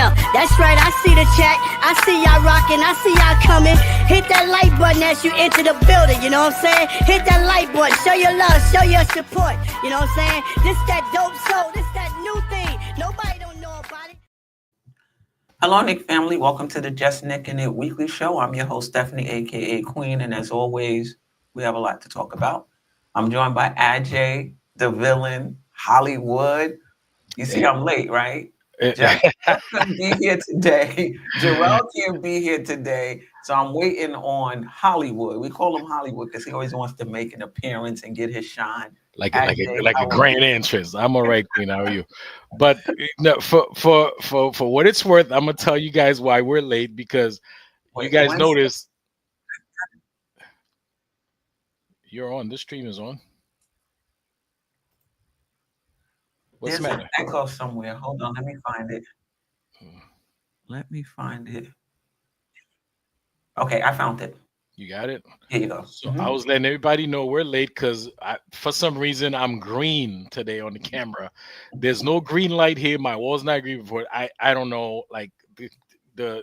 Yeah, that's right. I see the chat. I see y'all rocking. I see y'all coming. Hit that like button as you enter the building. You know what I'm saying? Hit that like button. Show your love. Show your support. You know what I'm saying? This that dope soul. This that new thing. Nobody don't know about it. Hello, Knick family. Welcome to the Just Knickin' It weekly show. I'm your host, Stephanie, aka Queen, and as always, we have a lot to talk about. I'm joined by Ajay, the villain, Hollywood. You see, I'm late, right? Jeff couldn't be here today. Jerrell can't be here today. So I'm waiting on Hollywood. We call him Hollywood because he always wants to make an appearance and get his shine. Like a grand entrance. I'm all right, Queen. How are you? But no, for what it's worth, I'm gonna tell you guys why we're late because you guys notice you're on. This stream is on. What's the matter? An echo somewhere. Hold on, let me find it. Let me find it. Okay, I found it. You got it? Here you go. So I was letting everybody know we're late because for some reason I'm green today on the camera. There's no green light here. My wall's not green before. I don't know, like the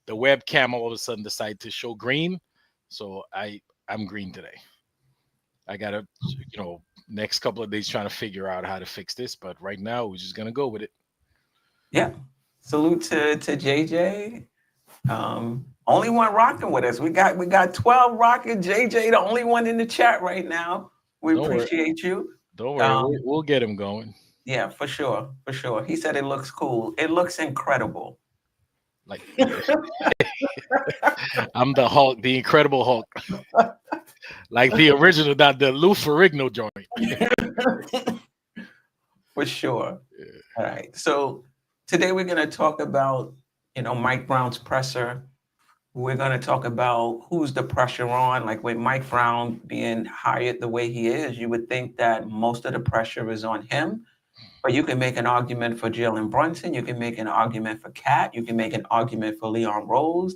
webcam all of a sudden decided to show green. So I'm green today. I gotta, next couple of days trying to figure out how to fix this, but right now we're just gonna go with it. Yeah. Salute to JJ. Only one rocking with us. We got 12 rocking. JJ, the only one in the chat right now. We appreciate you. Don't worry, we'll get him going. Yeah, for sure. For sure. He said it looks cool. It looks incredible. Like I'm the Hulk, the Incredible Hulk. Like the original, not the Lou Ferrigno joint. For sure. Yeah. All right. So today we're going to talk about, Mike Brown's presser. We're going to talk about who's the pressure on. Like with Mike Brown being hired the way he is, you would think that most of the pressure is on him. But you can make an argument for Jalen Brunson. You can make an argument for Cat. You can make an argument for Leon Rose.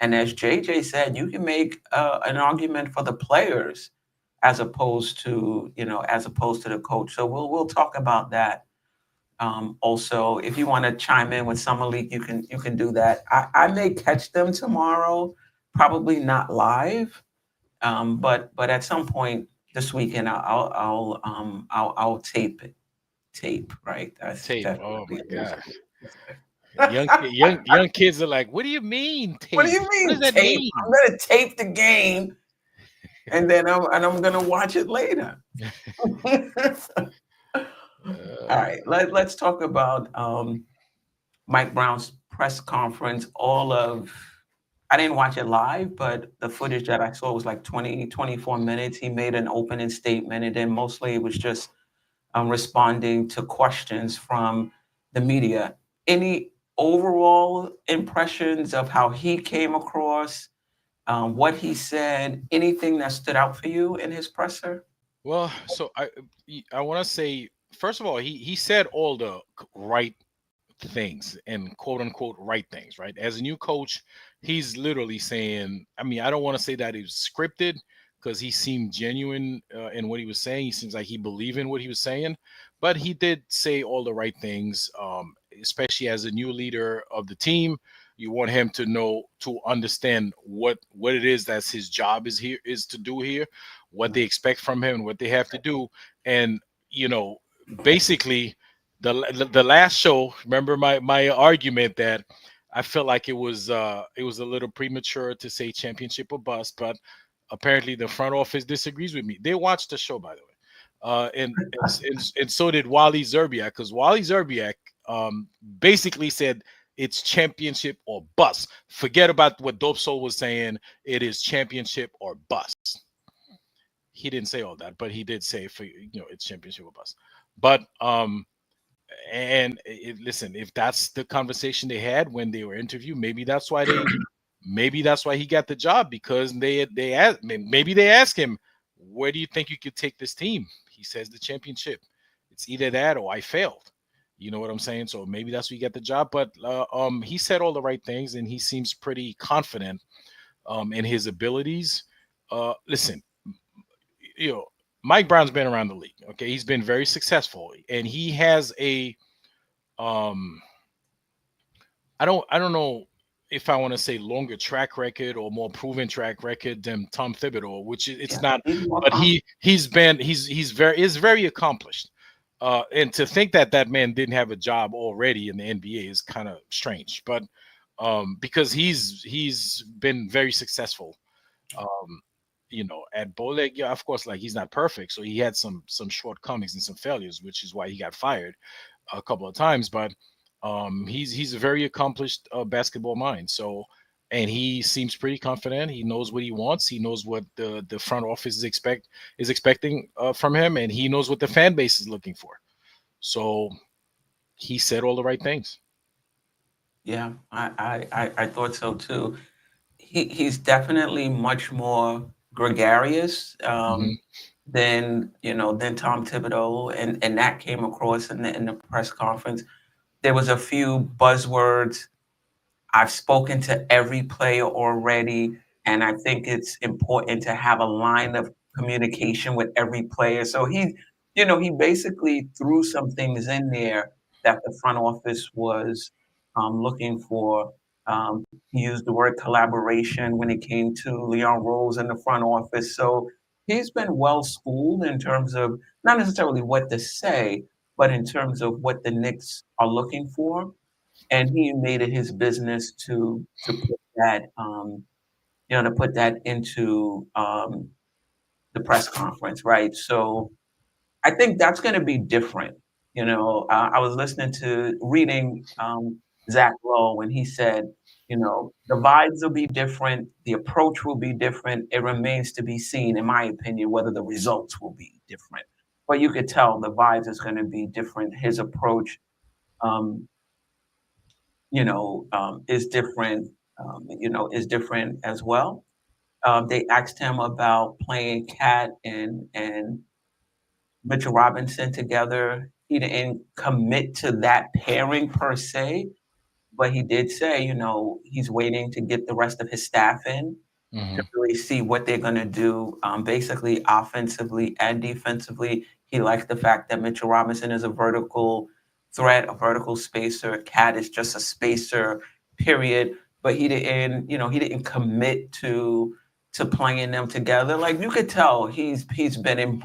And as JJ said, you can make an argument for the players as opposed to the coach. So we'll talk about that. Also, if you want to chime in with Summer League, you can do that. I may catch them tomorrow, probably not live, but at some point this weekend I'll tape it. Tape, right? That's tape. Oh my gosh. Young kids are like, what do you mean tape? What do you mean? What does that mean? I'm gonna tape the game, and then I'm gonna watch it later. All right, let's talk about Mike Brown's press conference. I didn't watch it live, but the footage that I saw was like 24 minutes. He made an opening statement, and then mostly it was just responding to questions from the media. Any overall impressions of how he came across, what he said, anything that stood out for you in his presser? Well, so I want to say, first of all, he said all the right things and quote unquote right things, right? As a new coach, he's literally saying, I don't want to say that it was scripted because he seemed genuine in what he was saying. He seems like he believed in what he was saying, but he did say all the right things, especially as a new leader of the team. You want him to understand what it is that's his job is to do here, what they expect from him, what they have to do. And, basically the last show, remember my argument that I felt like it was a little premature to say championship or bust, but apparently the front office disagrees with me. They watched the show, by the way. And so did Wally Zerbiak, because Wally Zerbiak basically said it's championship or bust. Forget about what Dope Soul was saying. It is championship or bust. He didn't say all that, but he did say it's championship or bust. But listen, if that's the conversation they had when they were interviewed, maybe that's why he got the job, because they asked him, where do you think you could take this team? He says the championship. It's either that or I failed. You know what I'm saying? So maybe that's where you get the job. But he said all the right things, and he seems pretty confident in his abilities. Listen, Mike Brown's been around the league. Okay, he's been very successful, and he has a I don't know if I want to say longer track record or more proven track record than Tom Thibodeau, which it's not, but he's very accomplished. And to think that that man didn't have a job already in the NBA is kind of strange, but because he's been very successful. At Boleg, yeah, of course, like he's not perfect, so he had some shortcomings and some failures, which is why he got fired a couple of times. But he's a very accomplished basketball mind. So, and he seems pretty confident. He knows what he wants. He knows what the front office is expecting from him, and he knows what the fan base is looking for. So, he said all the right things. Yeah, I thought so too. He's definitely much more gregarious than Tom Thibodeau, and that came across in the press conference. There was a few buzzwords. I've spoken to every player already, and I think it's important to have a line of communication with every player. So he basically threw some things in there that the front office was looking for. He used the word collaboration when it came to Leon Rose in the front office. So he's been well schooled in terms of not necessarily what to say, but in terms of what the Knicks are looking for. And he made it his business to put that into the press conference, right? So I think that's going to be different. I was reading Zach Lowe, and he said, the vibes will be different, the approach will be different. It remains to be seen, in my opinion, whether the results will be different. But you could tell the vibes is going to be different. His approach, is different. Is different as well. They asked him about playing Cat and Mitchell Robinson together. He didn't commit to that pairing per se, but he did say, he's waiting to get the rest of his staff in to really see what they're going to do, basically offensively and defensively. He likes the fact that Mitchell Robinson is a vertical threat, a vertical spacer. Cat is just a spacer, period. But he didn't commit to playing them together. Like you could tell, he's been in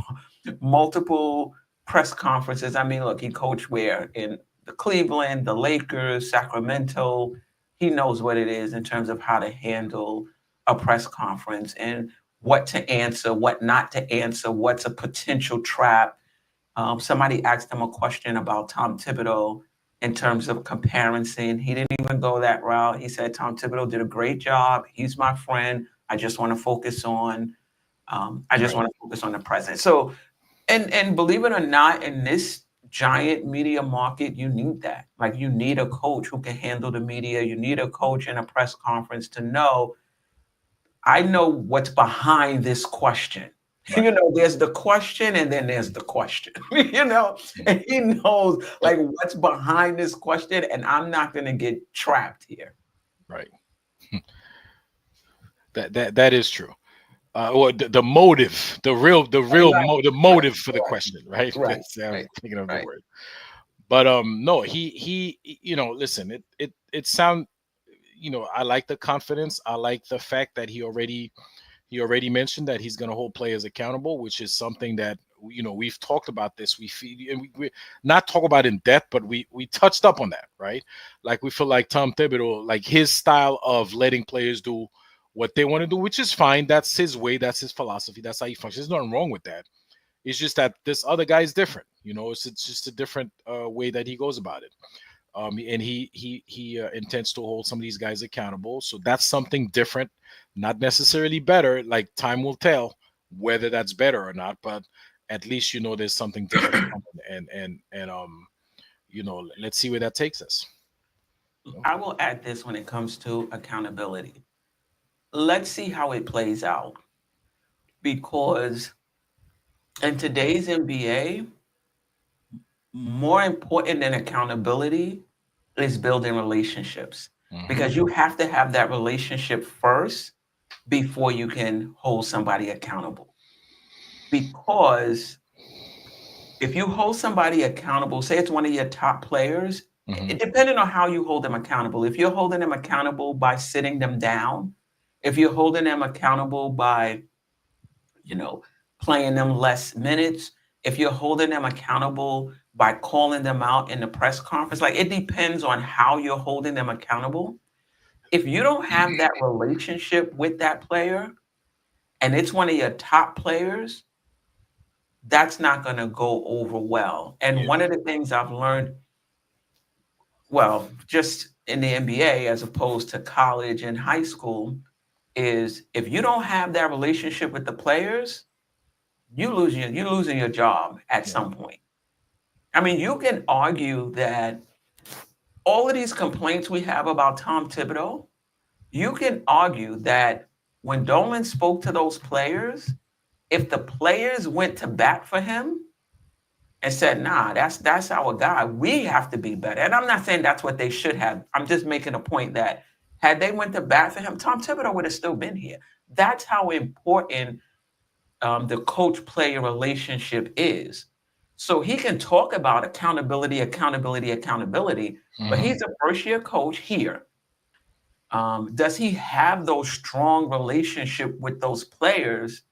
multiple press conferences. I mean, look, he coached where? In the Cleveland, the Lakers, Sacramento. He knows what it is in terms of how to handle a press conference and what to answer, what not to answer, what's a potential trap. Somebody asked him a question about Tom Thibodeau in terms of comparison. He didn't even go that route. He said, Tom Thibodeau did a great job. He's my friend. I just want to focus on the present. So, and believe it or not, in this giant media market, you need that. Like you need a coach who can handle the media. You need a coach in a press conference to know, I know what's behind this question. Right. There's the question and then there's the question, and he knows like what's behind this question, and I'm not going to get trapped here. Right. That is true. Or the motive, the motive for the question, right? Right. I'm thinking of the word. But no, he listen, it sound, I like the confidence. I like the fact that he already mentioned that he's going to hold players accountable, which is something that we've talked about this. We not talk about in depth, but we touched up on that, right? Like we feel like Tom Thibodeau, like his style of letting players do what they want to do, which is fine. That's his way. That's his philosophy. That's how he functions. There's nothing wrong with that. It's just that this other guy is different. It's just a different way that he goes about it. And he intends to hold some of these guys accountable. So that's something different, not necessarily better. Like time will tell whether that's better or not. But at least there's something different. and let's see where that takes us. I will add this when it comes to accountability. Let's see how it plays out, because in today's NBA, more important than accountability is building relationships, because you have to have that relationship first before you can hold somebody accountable. Because if you hold somebody accountable, say it's one of your top players, Depending on how you hold them accountable. If you're holding them accountable by sitting them down, if you're holding them accountable by, playing them less minutes, if you're holding them accountable by calling them out in the press conference, like it depends on how you're holding them accountable. If you don't have that relationship with that player and it's one of your top players, that's not going to go over well. And one of the things I've learned, well, just in the NBA as opposed to college and high school, is if you don't have that relationship with the players, you're losing your job at some point. I mean, you can argue that all of these complaints we have about Tom Thibodeau, you can argue that when Dolan spoke to those players, if the players went to bat for him and said, nah, that's our guy, we have to be better. And I'm not saying that's what they should have. I'm just making a point that had they went to bat for him, Tom Thibodeau would have still been here. That's how important the coach-player relationship is. So he can talk about accountability, but he's a first-year coach here. Does he have those strong relationship with those players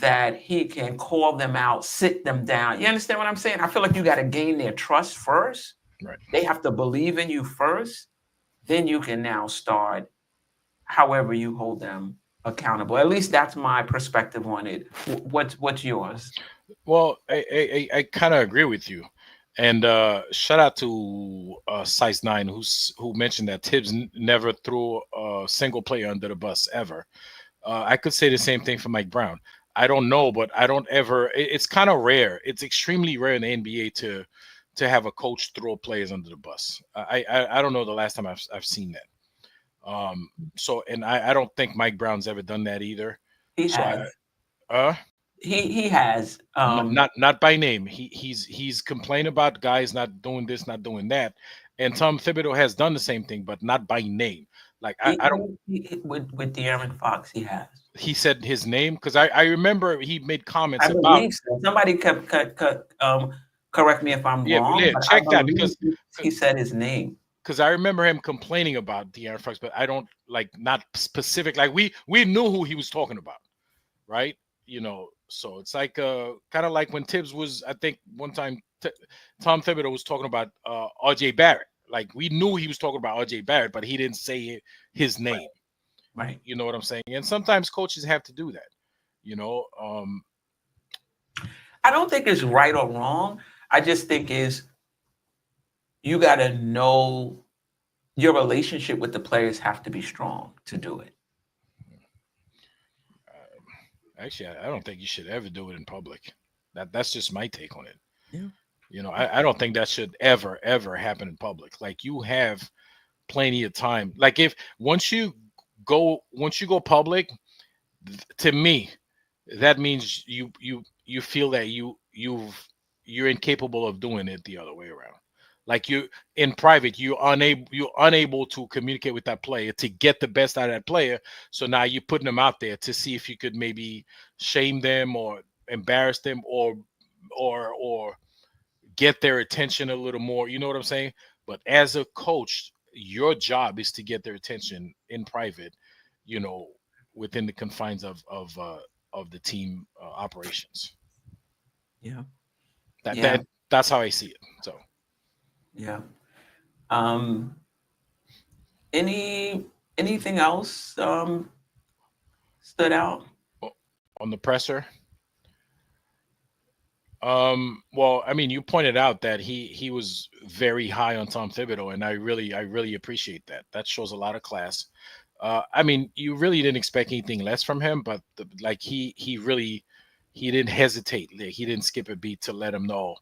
that he can call them out, sit them down? You understand what I'm saying? I feel like you got to gain their trust first. Right. They have to believe in you first. Then you can now start however you hold them accountable. At least that's my perspective on it. What's yours? Well, I kind of agree with you. And shout out to Size 9 who mentioned that Tibbs never threw a single player under the bus ever. I could say the same thing for Mike Brown. I don't know, but I don't ever. It's kind of rare. It's extremely rare in the NBA to have a coach throw players under the bus. I don't know the last time I've seen that. So, and I don't think Mike Brown's ever done that either. He has. He has. Not by name. He's complained about guys not doing this, not doing that. And Tom Thibodeau has done the same thing, but not by name. Like I don't. With De'Aaron Fox, he has. He said his name because I remember he made comments I believe so. Somebody correct me if I'm wrong. Yeah, check that because he said his name. Because I remember him complaining about De'Aaron Fox, but I don't not specific. Like we knew who he was talking about, right? So it's like kind of like when Tibbs was, I think one time Tom Thibodeau was talking about RJ Barrett. Like we knew he was talking about RJ Barrett, but he didn't say his name. Right. You know what I'm saying? And sometimes coaches have to do that. I don't think it's right or wrong. I just think you got to know your relationship with the players have to be strong to do it. Actually, I don't think you should ever do it in public. That's just my take on it. Yeah. I don't think that should ever happen in public. Like you have plenty of time. Like once you go public, to me, that means you feel that you're incapable of doing it the other way around. Like you in private, you're unable to communicate with that player to get the best out of that player. So now you're putting them out there to see if you could maybe shame them or embarrass them or get their attention a little more. You know what I'm saying? But as a coach, your job is to get their attention in private, within the confines of the team operations. Yeah. That's how I see it. So. Yeah. Anything else stood out on the presser? Well, I mean, you pointed out that he was very high on Tom Thibodeau, and I really appreciate that. That shows a lot of class. I mean, you really didn't expect anything less from him, but he didn't hesitate. He didn't skip a beat to let him know.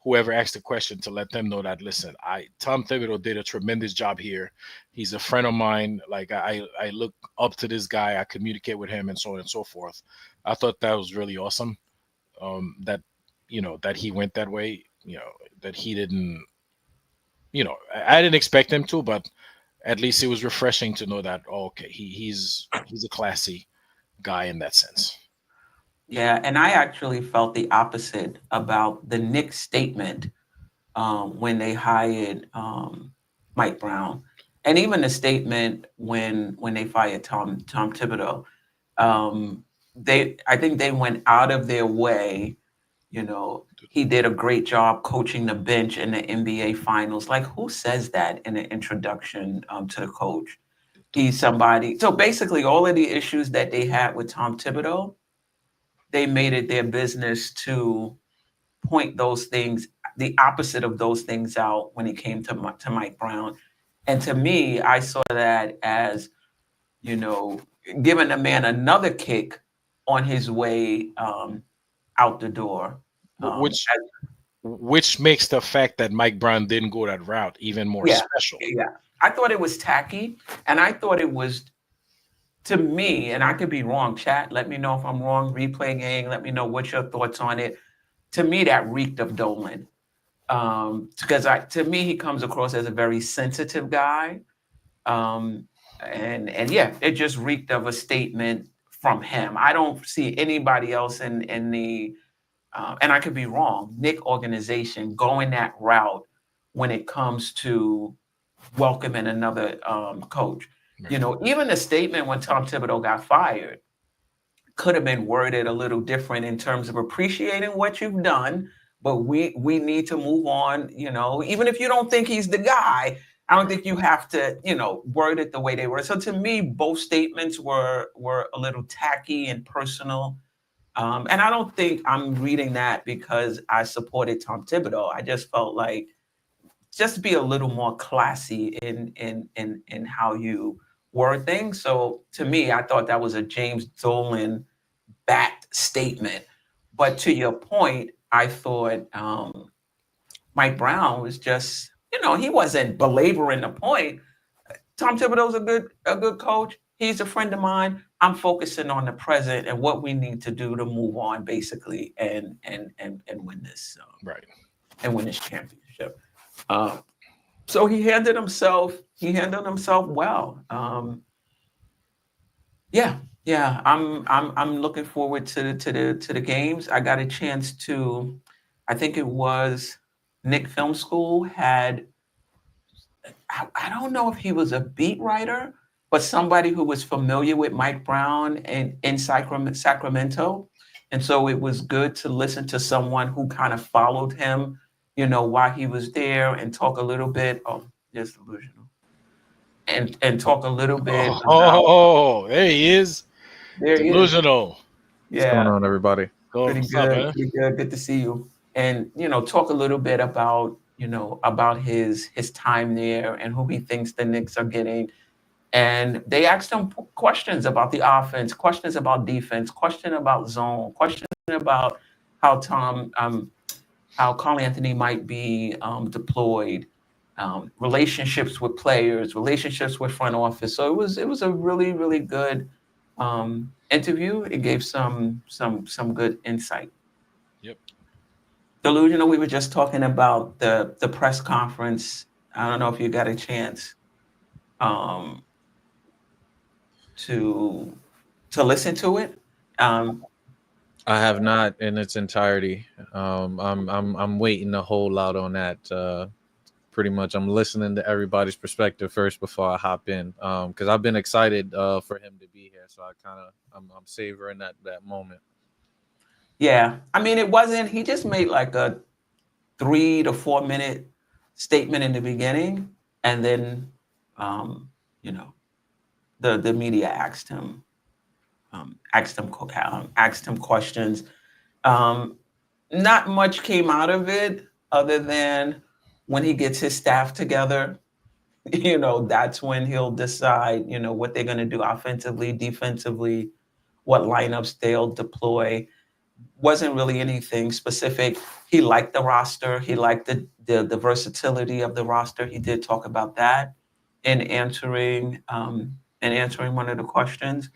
Whoever asked the question, to let them know that, listen, Tom Thibodeau did a tremendous job here. He's a friend of mine. Like I look up to this guy. I communicate with him and so on and so forth. I thought that was really awesome. That he went that way. That he didn't. I didn't expect him to, but at least it was refreshing to know that. Oh, okay, he's a classy guy in that sense. Yeah, and I actually felt the opposite about the Knicks statement when they hired Mike Brown, and even the statement when they fired Tom Thibodeau. I think they went out of their way. You know, he did a great job coaching the bench in the NBA Finals. Like, who says that in an introduction to the coach? He's somebody. So basically, all of the issues that they had with Tom Thibodeau, they made it their business to point those things, the opposite of those things out when it came to Mike Brown. And to me, I saw that as, you know, giving a man another kick on his way out the door. Which makes the fact that Mike Brown didn't go that route even more special. Yeah. I thought it was tacky, and I thought it was, to me, and I could be wrong, chat, let me know if I'm wrong, replay gang, let me know what your thoughts on it. To me, that reeked of Dolan. Because to me, he comes across as a very sensitive guy. And yeah, it just reeked of a statement from him. I don't see anybody else in the, and I could be wrong, Knick organization going that route when it comes to welcoming another coach. Right. You know, even the statement when Tom Thibodeau got fired could have been worded a little different in terms of appreciating what you've done, but we need to move on. You know, even if you don't think he's the guy, I don't think you have to, you know, word it the way they were. So to me, both statements were a little tacky and personal. And I don't think I'm reading that because I supported Tom Thibodeau. I just felt like just be a little more classy in how you word things. So to me, I thought that was a James Dolan backed statement. But to your point, I thought Mike Brown was just, you know, he wasn't belaboring the point. Tom Thibodeau's a good coach. He's a friend of mine. I'm focusing on the present and what we need to do to move on, basically, and win this right, and win this championship. So he handled himself well. Yeah. I'm looking forward to the games. I got a chance to, I think it was Knick Film School had, I don't know if he was a beat writer, but somebody who was familiar with Mike Brown in Sacramento. And so it was good to listen to someone who kind of followed him, you know, while he was there and talk a little bit. Oh, there's Delusional. And talk a little bit. There he is. There he Delusional. Yeah. What's going on, everybody? Pretty good. Pretty good. Good to see you. And, you know, talk a little bit about, you know, about his time there and who he thinks the Knicks are getting. And they asked him questions about the offense, questions about defense, question about zone, question about how how Carl Anthony might be deployed, relationships with players, relationships with front office. So it was a really, really good interview. It gave some good insight. Yep. Delusional, we were just talking about the press conference. I don't know if you got a chance to listen to it. I have not in its entirety. I'm waiting a whole lot on that. Pretty much, I'm listening to everybody's perspective first before I hop in, because I've been excited for him to be here. So I'm savoring that moment. Yeah, I mean, it wasn't. He just made like a 3 to 4 minute statement in the beginning, and then you know, the media asked him questions. Not much came out of it other than when he gets his staff together, you know, that's when he'll decide, you know, what they're going to do offensively, defensively, what lineups they'll deploy. Wasn't really anything specific. He liked the roster. He liked the versatility of the roster. He did talk about that in answering one of the questions.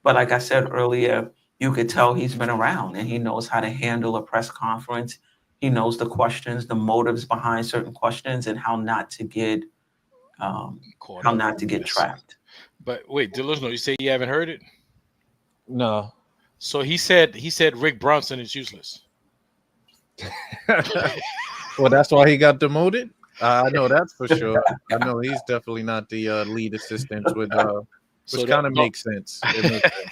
But like I said earlier, you could tell he's been around and he knows how to handle a press conference. He knows the questions, the motives behind certain questions, and how not to get trapped. But wait, Delusional, you say you haven't heard it? No. So he said Rick Brunson is useless. Well, that's why he got demoted. I know that's for sure. I know he's definitely not the lead assistant with which kind of makes sense. It makes sense.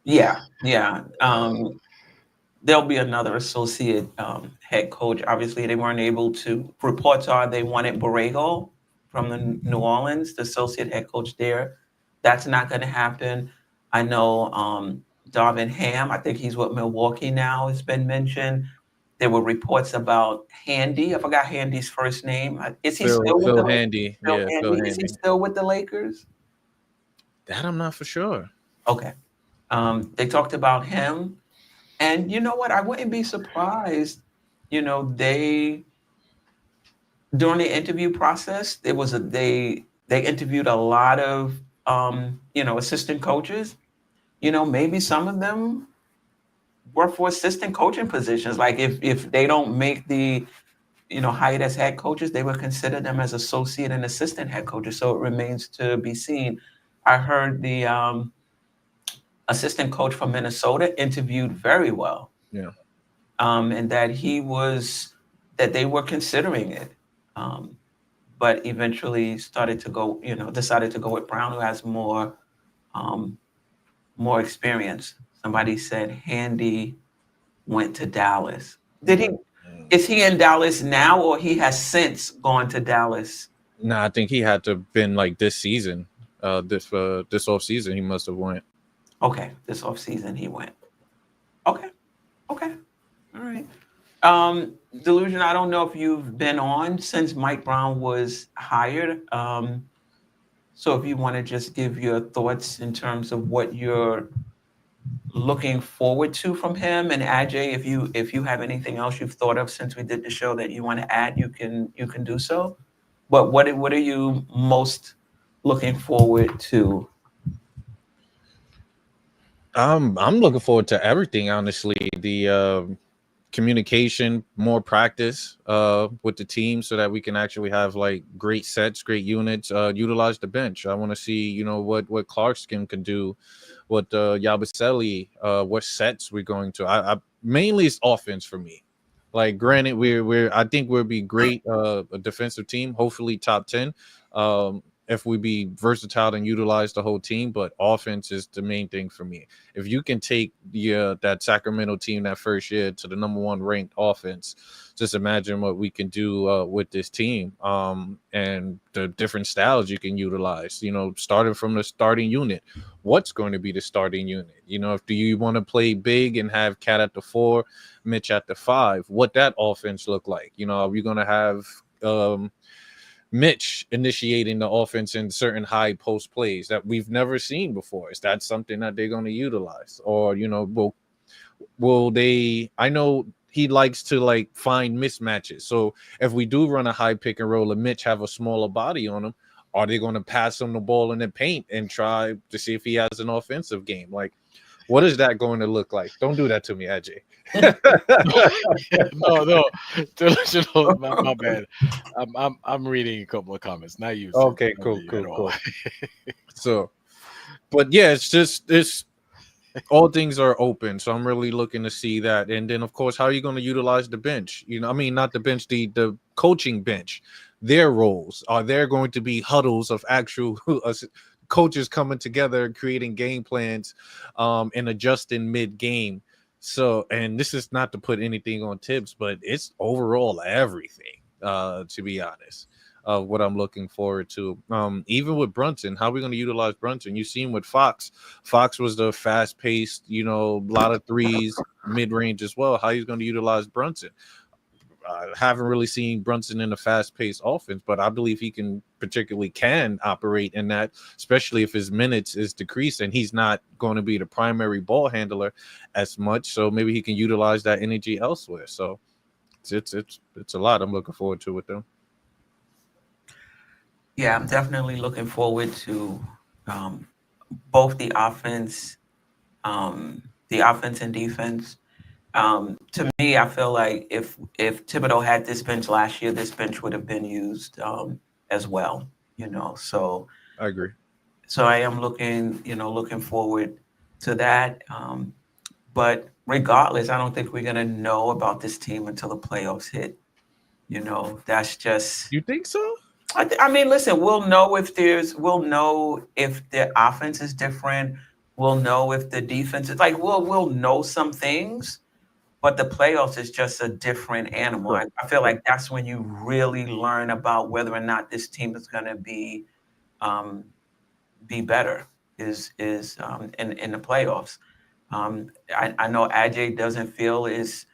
Yeah. There'll be another associate head coach. Obviously, they weren't able to. Reports are they wanted Borrego from the New Orleans, the associate head coach there. That's not going to happen. I know Darvin Ham. I think he's with Milwaukee now. Has been mentioned. There were reports about Handy. I forgot Handy's first name. Is he still with the Lakers? Handy? Yeah, Phil Is he Handy. still with the Lakers? That I'm not for sure. Okay. They talked about him. And you know what? I wouldn't be surprised. They during the interview process, they interviewed a lot of assistant coaches. Maybe some of them were for assistant coaching positions. Like if they don't make the hired as head coaches, they would consider them as associate and assistant head coaches. So it remains to be seen. I heard the assistant coach from Minnesota interviewed very well. Yeah. And that they were considering it, but eventually decided to go with Brown, who has more experience. Somebody said Handy went to Dallas. Is he in Dallas now, or he has since gone to Dallas? No, I think he had to have been like this season. This off season, he must have went. Okay, this off season he went. Okay. All right. Delusion, I don't know if you've been on since Mike Brown was hired. So if you want to just give your thoughts in terms of what you're looking forward to from him, and Ajay, if you have anything else you've thought of since we did the show that you want to add, you can do so. But what are you most looking forward to? I'm looking forward to everything, honestly. The communication, more practice with the team so that we can actually have like great sets, great units, utilize the bench. I want to see, what Clarkson can do, what Yabusele, what sets we're going to. I mainly it's offense for me. Like, granted, I think we'll be great, a defensive team, hopefully top 10. If we be versatile and utilize the whole team, but offense is the main thing for me. If you can take that Sacramento team that first year to the number 1 ranked offense, just imagine what we can do with this team, and the different styles you can utilize. Starting from the starting unit, what's going to be the starting unit? Do you want to play big and have Cat at the 4, Mitch at the 5? What that offense look like? Are we going to have Mitch initiating the offense in certain high post plays that we've never seen before? Is that something that they're going to utilize? Or, will they? I know he likes to like find mismatches. So if we do run a high pick and roll and Mitch have a smaller body on him, are they going to pass him the ball in the paint and try to see if he has an offensive game? Like, what is that going to look like? Don't do that to me, Ajay. No, Delusional, my bad. I'm reading a couple of comments. Not you. Okay, cool. So, but yeah, it's all things are open. So I'm really looking to see that. And then, of course, how are you going to utilize the bench? Not the bench, the coaching bench. Their roles, are there going to be huddles of actual coaches coming together and creating game plans and adjusting mid-game? So, and this is not to put anything on Tibbs, but it's overall everything, to be honest, of what I'm looking forward to. Even with Brunson, how are we going to utilize Brunson? You've seen with Fox. Fox was the fast-paced, a lot of threes, mid-range as well. How he's going to utilize Brunson? I haven't really seen Brunson in a fast-paced offense, but I believe he can operate in that, especially if his minutes is decreased and he's not going to be the primary ball handler as much. So maybe he can utilize that energy elsewhere. So it's a lot I'm looking forward to with them. Yeah, I'm definitely looking forward to both the offense and defense. To me, I feel like if Thibodeau had this bench last year, this bench would have been used as well. So I agree. So I am looking forward to that. But regardless, I don't think we're gonna know about this team until the playoffs hit. You know, that's just. You think so? I mean, listen, we'll know if the offense is different. We'll know if the defense is like we'll know some things, but the playoffs is just a different animal. Sure. I feel like that's when you really learn about whether or not this team is going to be better in the playoffs. I know Ajay doesn't feel is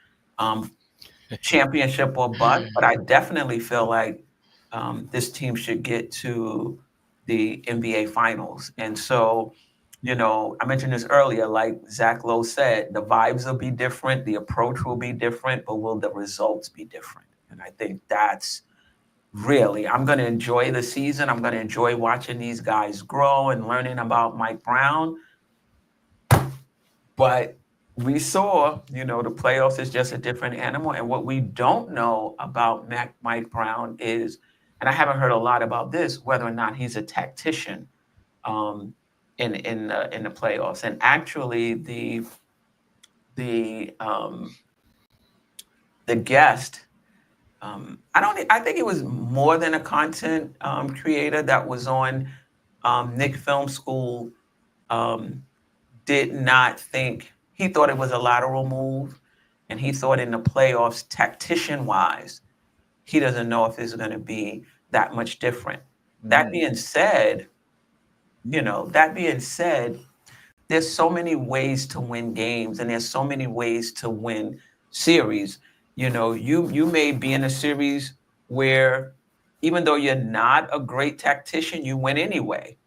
championship or bust, but I definitely feel like this team should get to the NBA Finals. And so, you know, I mentioned this earlier, like Zach Lowe said, the vibes will be different, the approach will be different, but will the results be different? And I think that's really, I'm going to enjoy the season. I'm going to enjoy watching these guys grow and learning about Mike Brown. But we saw, you know, the playoffs is just a different animal. And what we don't know about Mike Brown is, and I haven't heard a lot about this, whether or not he's a tactician in the playoffs. And actually, the guest, I think it was more than a content creator that was on Knick Film School. Did not think, he thought it was a lateral move, and he thought in the playoffs, tactician wise, he doesn't know if it's going to be that much different. That being said, there's so many ways to win games, and there's so many ways to win series. You know, you may be in a series where even though you're not a great tactician, you win anyway.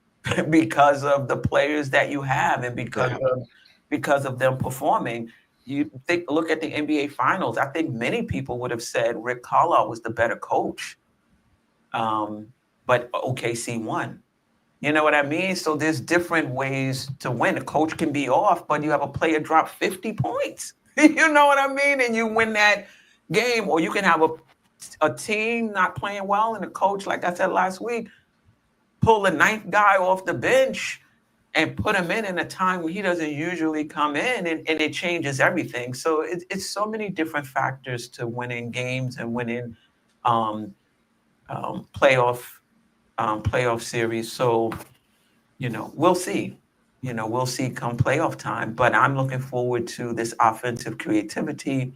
Because of the players that you have and because of them performing. Look at the NBA Finals. I think many people would have said Rick Carlisle was the better coach, but OKC won. You know what I mean? So there's different ways to win. A coach can be off, but you have a player drop 50 points. You know what I mean? And you win that game. Or you can have a team not playing well and a coach, like I said last week, pull the ninth guy off the bench and put him in a time when he doesn't usually come in, and it changes everything. So it's so many different factors to winning games and winning playoff series. So, you know, we'll see. You know, we'll see come playoff time. But I'm looking forward to this offensive creativity.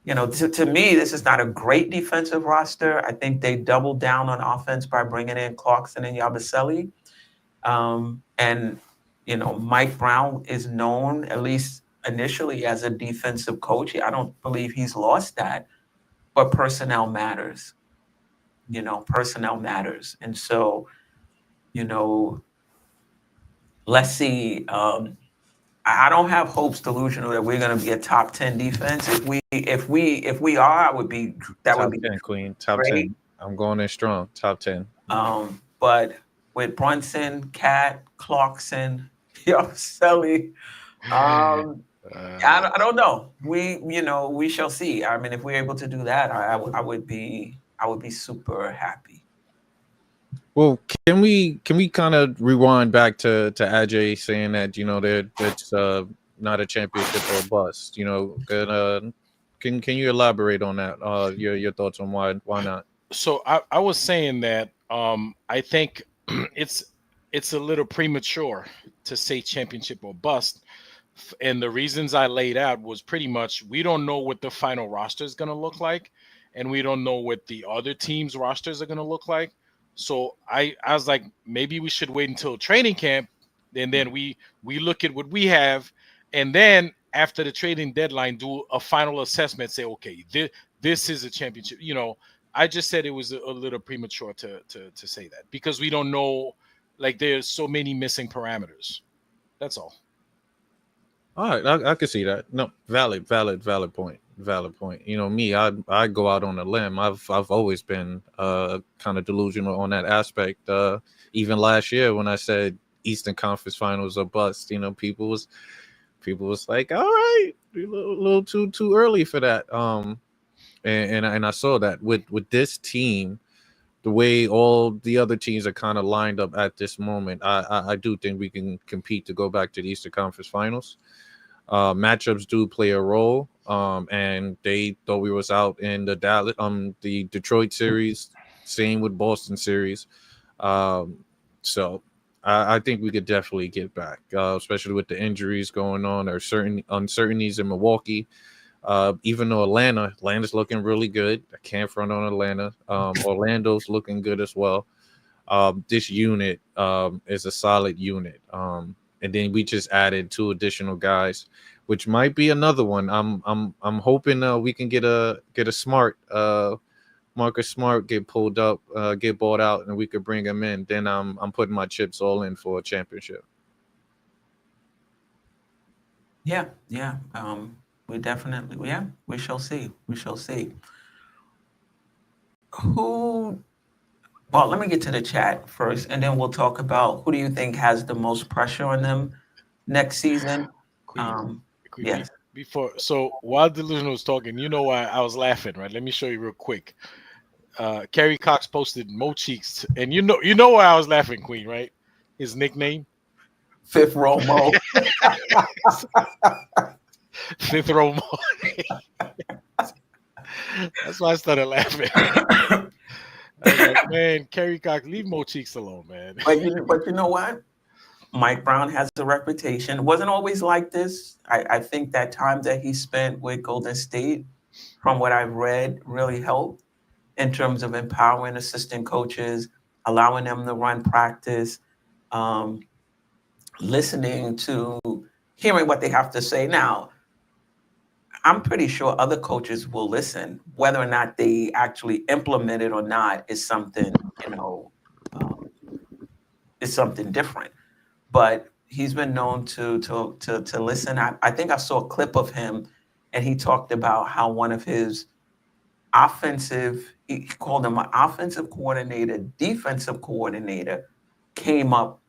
You know, to me, this is not a great defensive roster. I think they doubled down on offense by bringing in Clarkson and Yabusele. And, you know, Mike Brown is known, at least initially, as a defensive coach. I don't believe he's lost that. But personnel matters. You know, personnel matters. And so, you know, let's see. I don't have hopes, Delusional, that we're going to be a top 10 defense. If we are, would be that top would be 10, Queen. Top great. 10. I'm going in strong. Top 10. But with Brunson, Cat, Clarkson, Yabusele, I don't know. We shall see. I mean, if we're able to do that, I would be super happy. Well, can we kind of rewind back to Ajay saying that, you know, that's not a championship or a bust? You know, can you elaborate on that? Your thoughts on why not? So I was saying that I think it's a little premature to say championship or bust. And the reasons I laid out was pretty much we don't know what the final roster is going to look like, and we don't know what the other teams' rosters are going to look like. So I was like, maybe we should wait until training camp, and then we look at what we have, and then after the trading deadline, do a final assessment. Say, okay, this is a championship. You know, I just said it was a little premature to say that because we don't know. Like, there's so many missing parameters. That's all. All right, I can see that. No, valid point. You know, me, I go out on a limb. I've always been kind of delusional on that aspect. Even last year when I said Eastern Conference Finals are bust, you know, people was like, all right, a little too early for that. And I saw that with this team, the way all the other teams are kind of lined up at this moment, I do think we can compete to go back to the Eastern Conference Finals. Matchups do play a role. And they thought we was out in the the Detroit series, same with Boston series. So I think we could definitely get back, especially with the injuries going on or certain uncertainties in Milwaukee. Even though Atlanta's looking really good. I can't front on Atlanta. Orlando's looking good as well. This unit is a solid unit. And then we just added 2 additional guys, which might be another one. I'm hoping we can get a Smart, Marcus Smart, get pulled up, get bought out, and we could bring him in. Then I'm putting my chips all in for a championship. Yeah. We definitely, we shall see. Well, let me get to the chat first, and then we'll talk about who do you think has the most pressure on them next season. Yes. So while Delusional was talking, you know why I was laughing, right? Let me show you real quick. Kerry Cox posted Mo Cheeks, and you know why I was laughing, Queen, right? His nickname, Fifth Row Mo. Fifth Row Mo. That's why I started laughing. I was like, man, Kerry Cox, leave Mo Cheeks alone, man. But you know what? Mike Brown has a reputation. It wasn't always like this. I think that time that he spent with Golden State, from what I've read, really helped in terms of empowering assistant coaches, allowing them to run practice, listening to, hearing what they have to say. Now, I'm pretty sure other coaches will listen. Whether or not they actually implement it or not is something, is something different. But he's been known to listen. I think I saw a clip of him, and he talked about how one of his he called him an offensive coordinator, defensive coordinator, came up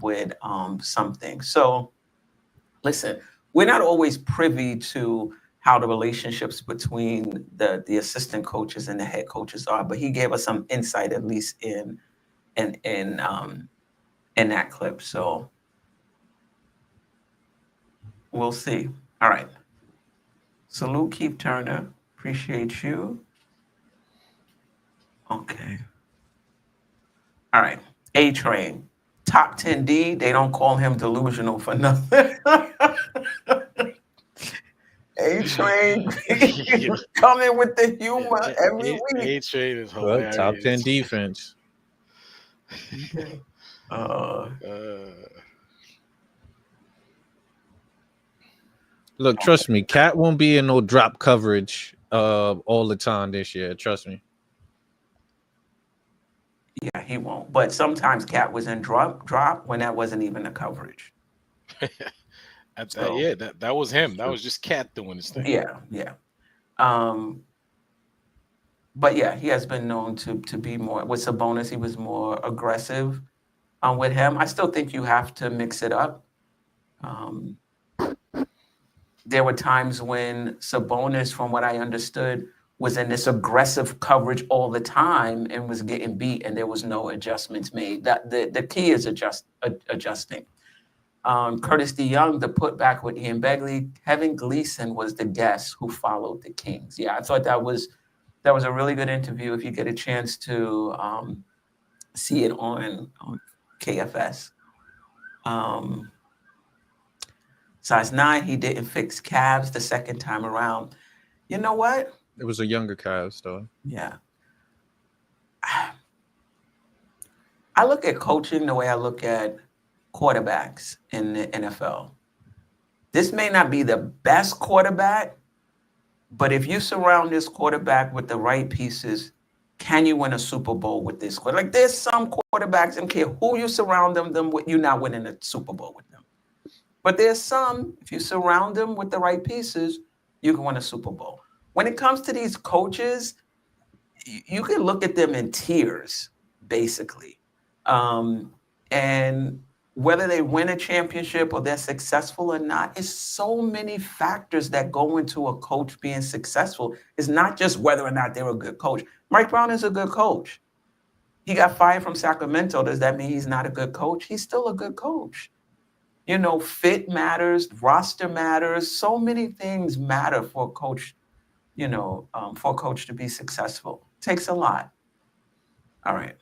with something. So listen, we're not always privy to how the relationships between the assistant coaches and the head coaches are, but he gave us some insight, at least in that clip. So we'll see. All right. Salute, Keith Turner. Appreciate you. Okay. All right. A-Train. Top 10D, they don't call him Delusional for nothing. A-Train coming with the humor every week. A-Train is hilarious. Top 10 defense. Look, trust me, Cat won't be in no drop coverage all the time this year. Trust me. Yeah, he won't. But sometimes Cat was in drop when that wasn't even a coverage. That was him. That was just Cat doing his thing. Yeah. But yeah, he has been known to be more with Sabonis. He was more aggressive with him. I still think you have to mix it up. There were times when Sabonis, from what I understood, was in this aggressive coverage all the time and was getting beat, and there was no adjustments made. That the key is adjusting. Curtis DeYoung, the putback with Ian Begley. Kevin Gleason was the guest who followed the Kings. Yeah, I thought that was a really good interview. If you get a chance to see it on KFS. Size 9, he didn't fix Cavs the second time around. You know what? It was a younger Cavs, though. Yeah. I look at coaching the way I look at quarterbacks in the NFL. This may not be the best quarterback, but if you surround this quarterback with the right pieces, can you win a Super Bowl with this quarterback? Like, there's some quarterbacks, I don't care who you surround them with, you're not winning a Super Bowl with them. But there's some, if you surround them with the right pieces, you can win a Super Bowl. When it comes to these coaches, you can look at them in tiers, basically. And whether they win a championship or they're successful or not, it's so many factors that go into a coach being successful. It's not just whether or not they're a good coach. Mike Brown is a good coach. He got fired from Sacramento. Does that mean he's not a good coach? He's still a good coach. You know, fit matters, roster matters. So many things matter for a coach, you know, for a coach to be successful. Takes a lot. All right.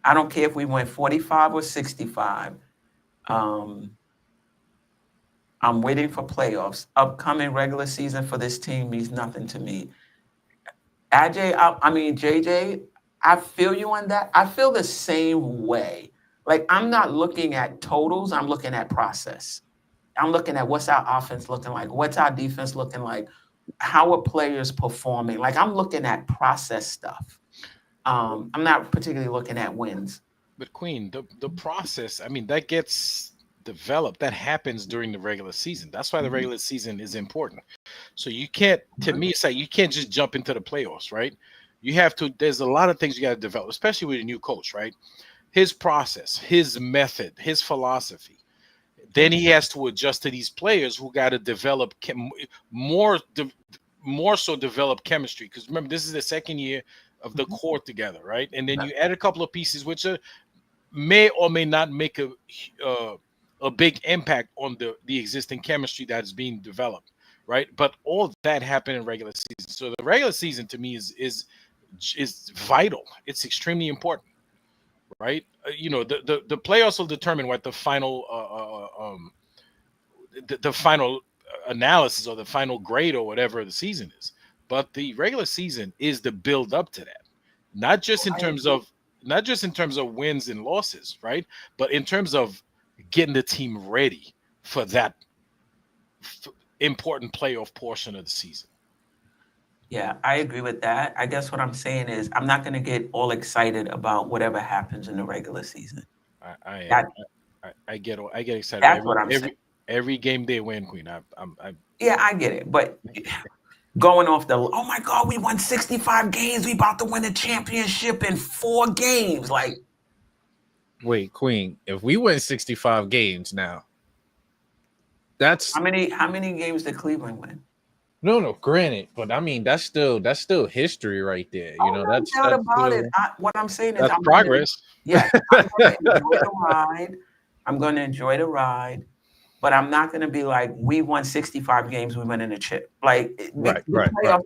I don't care if we went 45 or 65. I'm waiting for playoffs. Upcoming regular season for this team means nothing to me. JJ, I feel you on that. I feel the same way. Like, I'm not looking at totals, I'm looking at process. I'm looking at what's our offense looking like, what's our defense looking like, how are players performing. Like, I'm looking at process stuff. I'm not particularly looking at wins. But Queen, the process, I mean, that gets developed. That happens during the regular season. That's why the regular season is important. So you can't, to me, it's like you can't just jump into the playoffs, right? You have to, there's a lot of things you got to develop, especially with a new coach, right? His process, his method, his philosophy. Then he has to adjust to these players who got to develop more so develop chemistry. Because remember, this is the second year of the core together, right? And then you add a couple of pieces which may or may not make a big impact on the existing chemistry that is being developed, right? But all that happened in regular season. So the regular season to me is vital. It's extremely important, right? You know, the playoffs will determine what the final the final analysis or the final grade or whatever the season is. But the regular season is the build up to that, not just in terms of wins and losses, right? But in terms of getting the team ready for that important playoff portion of the season. Yeah, I agree with that. I guess what I'm saying is I'm not going to get all excited about whatever happens in the regular season. I get excited. That's what I'm saying. Every game they win, Queen. Yeah, I get it, but going off the, oh my God, we won 65 games. We about to win the championship in 4 games. Like, wait, Queen, if we win 65 games now, that's how many games did Cleveland win? No, granted, but I mean that's still history right there. You know, no that's doubt about still, it. What I'm saying is that's progress. I'm going to enjoy the ride. I'm going to enjoy the ride. But I'm not going to be like, we won 65 games, we went in a chip. Like, right.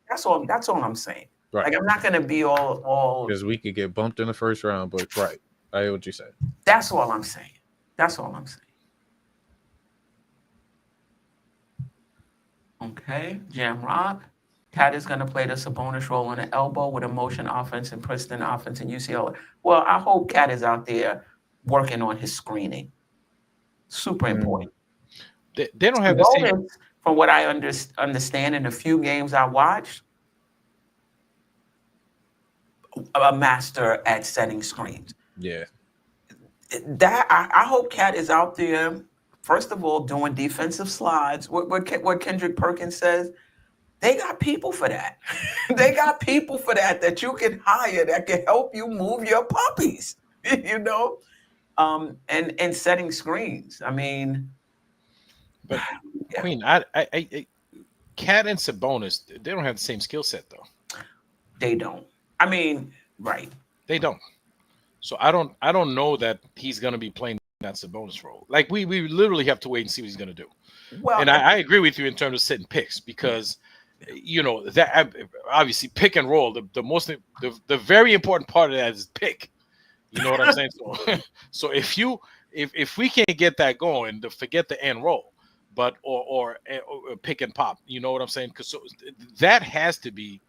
That's all I'm saying. Right. Like, I'm not going to be all because we could get bumped in the first round. But right, I hear what you said. That's all I'm saying. Okay, Jam Rock. Cat is going to play the Sabonis role on the elbow with a motion offense and Princeton offense and UCLA. Well, I hope Cat is out there working on his screening. Super important. They don't have the same. From what I understand in the few games I watched, a master at setting screens. Yeah. That I hope Cat is out there, first of all, doing defensive slides. What Kendrick Perkins says, they got people for that. They got people for that you can hire that can help you move your puppies, you know, and setting screens. I mean, but yeah. Queen, I Cat and Sabonis, they don't have the same skill set though. They don't. I mean, right. They don't. So I don't know that he's going to be playing that Sabonis role. Like we literally have to wait and see what he's going to do. Well, and I agree with you in terms of setting picks because, you know, that obviously pick and roll. The very important part of that is pick. You know what I'm saying? So if we can't get that going, to forget the end roll, but or pick and pop. You know what I'm saying? Because that has to be.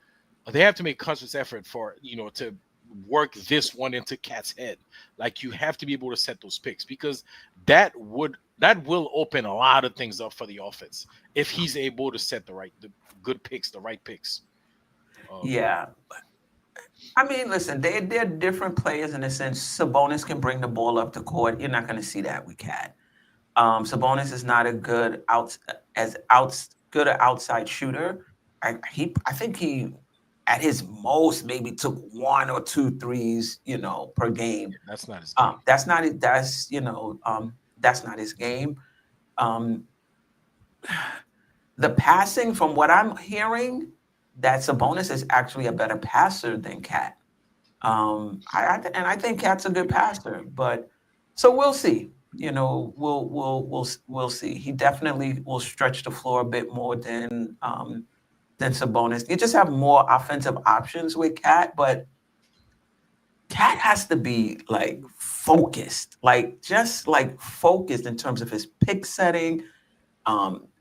They have to make conscious effort for, you know, to work this one into Cat's head. Like you have to be able to set those picks because that will open a lot of things up for the offense if he's able to set the right picks. Yeah. I mean, listen, they're different players in a sense. Sabonis can bring the ball up the court. You're not going to see that with Cat. Sabonis is not a good outside shooter. I think he at his most maybe took 1 or 2 threes, you know, per game. That's not his game. That's not his game. The passing, from what I'm hearing, that Sabonis is actually a better passer than Cat. I think Cat's a good passer, but so we'll see. we'll see. He definitely will stretch the floor a bit more than Sabonis. You just have more offensive options with Cat, but Cat has to be like focused, like just like focused in terms of his pick setting,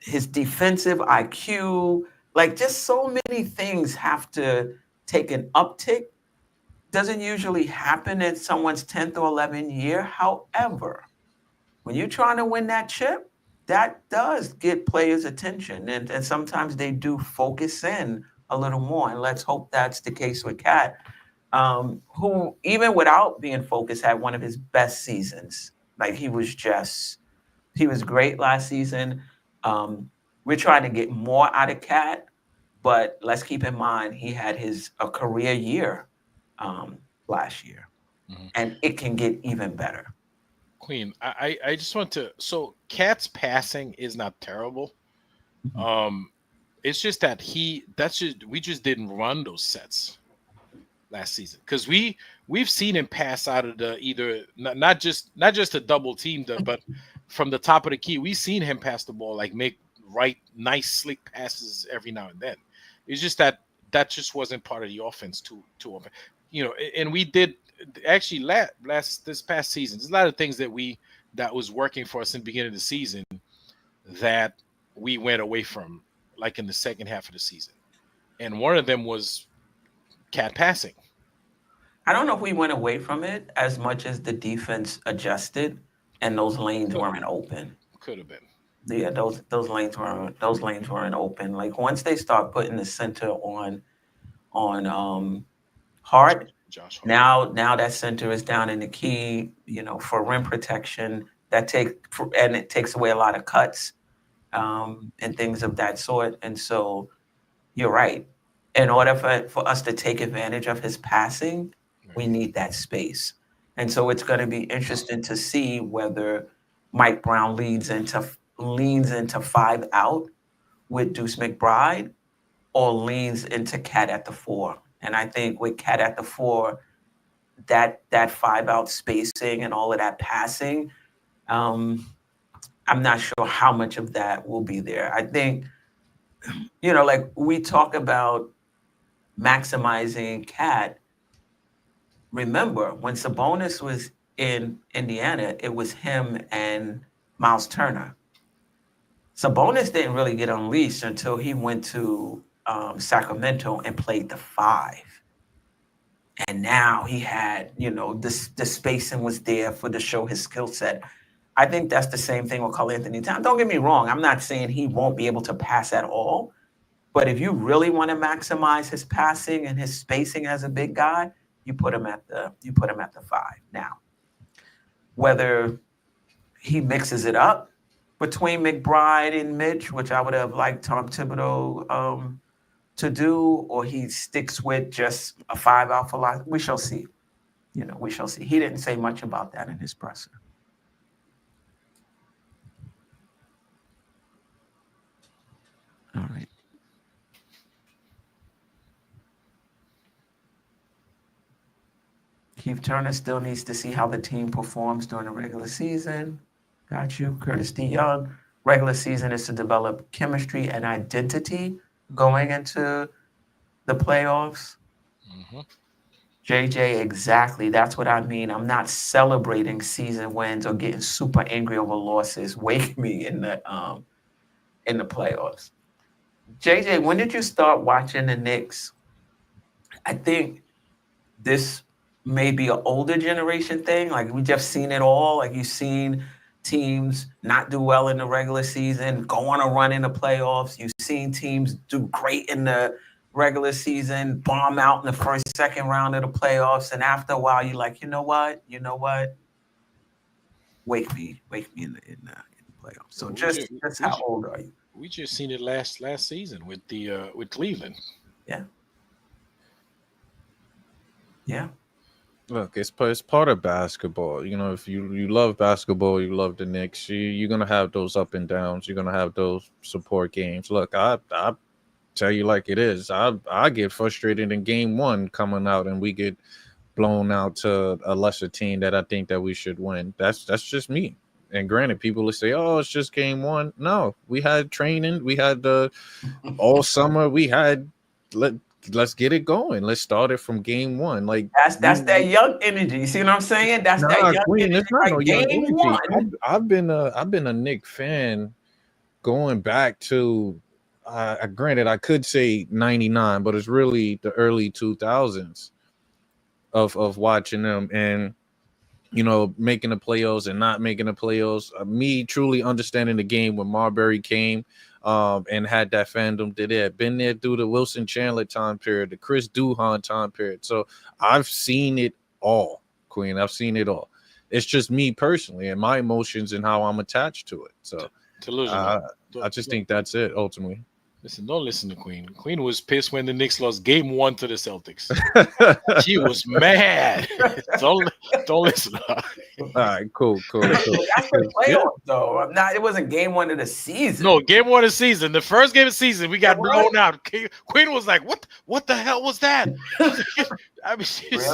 his defensive IQ, like just so many things have to take an uptick. Doesn't usually happen in someone's 10th or 11th year. However, when you're trying to win that chip, that does get players' attention. And sometimes they do focus in a little more. And let's hope that's the case with Cat, who, even without being focused, had one of his best seasons. Like he was great last season. We're trying to get more out of Cat, but let's keep in mind he had a career year last year, and it can get even better. Queen, I just want to. So Cat's passing is not terrible. It's just that we just didn't run those sets last season because we've seen him pass out of the either not just a double team, but from the top of the key, we've seen him pass the ball, like make nice slick passes every now and then. It's just that just wasn't part of the offense too often, and we did actually this past season. There's a lot of things that was working for us in the beginning of the season that we went away from, like in the second half of the season, and one of them was Cat passing. I don't know if we went away from it as much as the defense adjusted and those lanes weren't open. Could have been. Yeah, those lanes weren't open. Like once they start putting the center on Hart, Josh Hart. Now that center is down in the key, for rim protection. And it takes away a lot of cuts and things of that sort. And so you're right. In order for us to take advantage of his passing, we need that space. And so it's going to be interesting to see whether Mike Brown leans into 5 out with Deuce McBride or leans into Cat at the 4. And I think with Cat at the 4, that 5 out spacing and all of that passing, I'm not sure how much of that will be there. I think, like we talk about maximizing Cat. Remember, when Sabonis was in Indiana, it was him and Miles Turner. Sabonis didn't really get unleashed until he went to Sacramento and played the 5. And now he had, the spacing was there to show his skill set. I think that's the same thing with Karl-Anthony Towns. Don't get me wrong. I'm not saying he won't be able to pass at all. But if you really want to maximize his passing and his spacing as a big guy, you put him at the 5. Now, whether he mixes it up between McBride and Mitch, which I would have liked Tom Thibodeau to do, or he sticks with just a 5 out philosophy, we shall see. We shall see. He didn't say much about that in his presser. All right. Keith Turner still needs to see how the team performs during the regular season. Got you. Curtis D. Young. Regular season is to develop chemistry and identity going into the playoffs. JJ, exactly. That's what I mean. I'm not celebrating season wins or getting super angry over losses. Wake me in the playoffs. JJ, when did you start watching the Knicks? I think this may be an older generation thing. Like we just seen it all. Like you've seen teams not do well in the regular season, go on a run in the playoffs. You've seen teams do great in the regular season, bomb out in the first, second round of the playoffs, and after a while, you're like, you know what? Wake me in the playoffs. So just how old are you? We just seen it last season with Cleveland. Yeah. Look, it's part of basketball. If you love basketball, you love the Knicks, you're going to have those up and downs. You're going to have those support games. Look, I tell you like it is. I get frustrated in game 1 coming out and we get blown out to a lesser team that I think that we should win. That's just me. And granted, people will say, "Oh, it's just game one." No, we had training. We had all summer. We had let's get it going. Let's start it from game one. Like that's that young energy. You see what I'm saying? That's that young Queen. energy. It's not Right? no young Game energy. one. I've been a Knicks fan going back to. Granted, I could say 99, but it's really the early 2000s of watching them and making the playoffs and not making the playoffs. Me truly understanding the game when Marbury came and had that fandom that had been there through the Wilson Chandler time period, the Chris Duhon time period. So I've seen it all, Queen. I've seen it all. It's just me personally and my emotions and how I'm attached to it. So I just think that's it ultimately. Listen, don't listen to Queen. Queen was pissed when the Knicks lost game one to the Celtics. She was mad. don't listen to her. All right, cool. That's the playoffs, though. It wasn't game one of the season. No, game one of the season. The first game of the season, we got blown out. Queen was like, "What the hell was that?" I mean, she's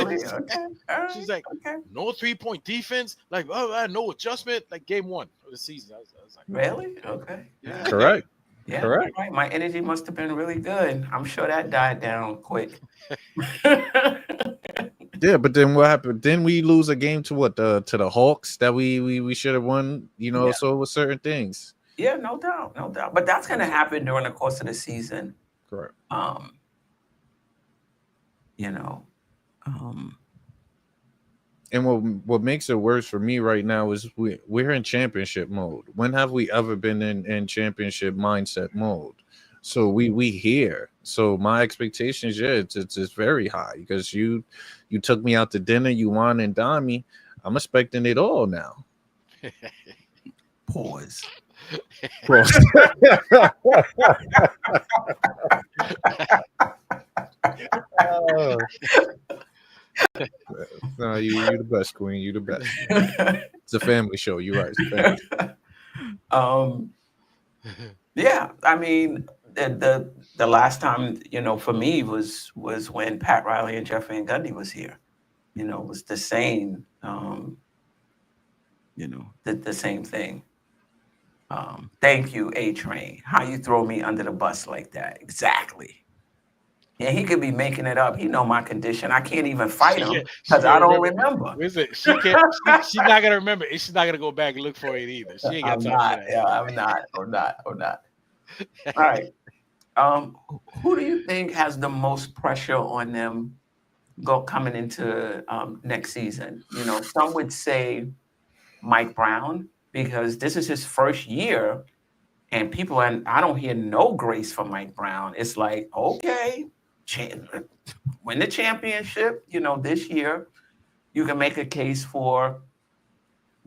like, "No 3-point defense, like no adjustment, like game one of the season." I was like, "Really? Okay, yeah, correct." Yeah, correct. Right. My energy must have been really good. I'm sure that died down quick. Yeah, but then what happened? Then we lose a game to what? To the Hawks that we should have won. So with certain things. Yeah, no doubt. But that's going to happen during the course of the season. Correct. And what makes it worse for me right now is we're in championship mode. When have we ever been in championship mindset mode? So we here. So my expectations, it's very high because you took me out to dinner, you won and dined me. I'm expecting it all now. Pause. No, you the best, Queen. You the best. It's a family show. You're right. It's a family. Yeah, I mean, the last time, for me was when Pat Riley and Jeff Van Gundy was here. It was the same, the same thing. Thank you, A-Train. How you throw me under the bus like that? Exactly. Yeah, he could be making it up. He know my condition. I can't even fight him because I don't remember. Is it? She can't. She's not gonna remember. She's not gonna go back and look for it either. She ain't got time for that. Yeah, I'm not. All right. Who do you think has the most pressure on them coming into next season? Some would say Mike Brown because this is his first year, and I don't hear no grace for Mike Brown. It's like, okay, win the championship, this year. You can make a case for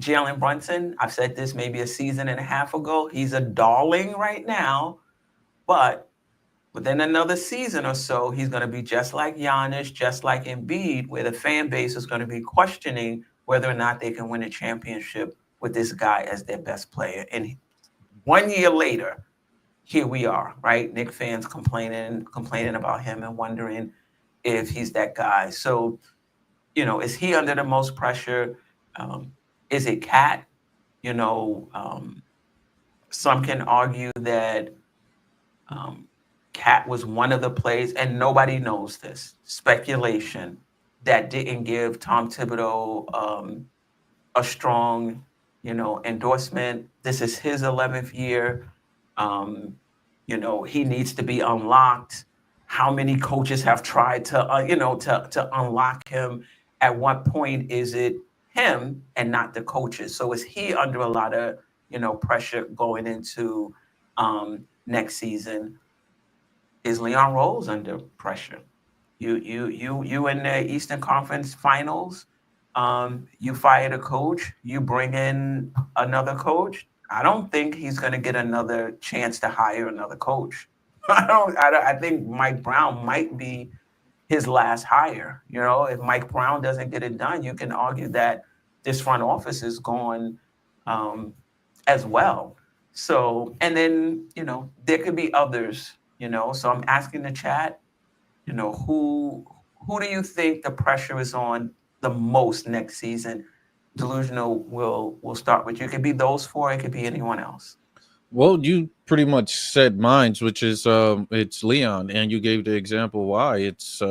Jalen Brunson. I've said this maybe a season and a half ago. He's a darling right now, but within another season or so, he's going to be just like Giannis, just like Embiid, where the fan base is going to be questioning whether or not they can win a championship with this guy as their best player. And 1 year later, here we are, right? Knicks fans complaining about him and wondering if he's that guy. So, is he under the most pressure? Is it Cat? Some can argue that Cat was one of the plays, and nobody knows this, speculation, that didn't give Tom Thibodeau a strong, endorsement. This is his 11th year. He needs to be unlocked. How many coaches have tried to unlock him? At what point is it him and not the coaches? So is he under a lot of, pressure going into next season? Is Leon Rose under pressure? You in the Eastern Conference Finals. You fired a coach. You bring in another coach. I don't think he's going to get another chance to hire another coach. I think Mike Brown might be his last hire. If Mike Brown doesn't get it done, you can argue that this front office is gone as well. So, and then, there could be others, so I'm asking the chat, who do you think the pressure is on the most next season? Delusional, we'll start with you. It could be those four. It could be anyone else. Well, you pretty much said mine, which is it's Leon, and you gave the example why it's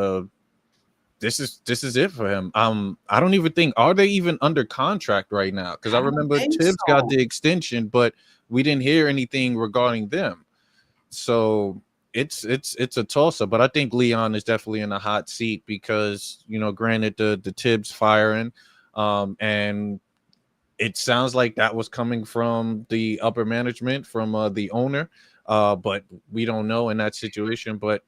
this is it for him. I don't even think, are they even under contract right now? Because I remember Tibbs got the extension, but we didn't hear anything regarding them. So it's a toss up. But I think Leon is definitely in a hot seat because, you know, granted the Tibbs firing, and it sounds like that was coming from the upper management, from the owner, but we don't know in that situation. But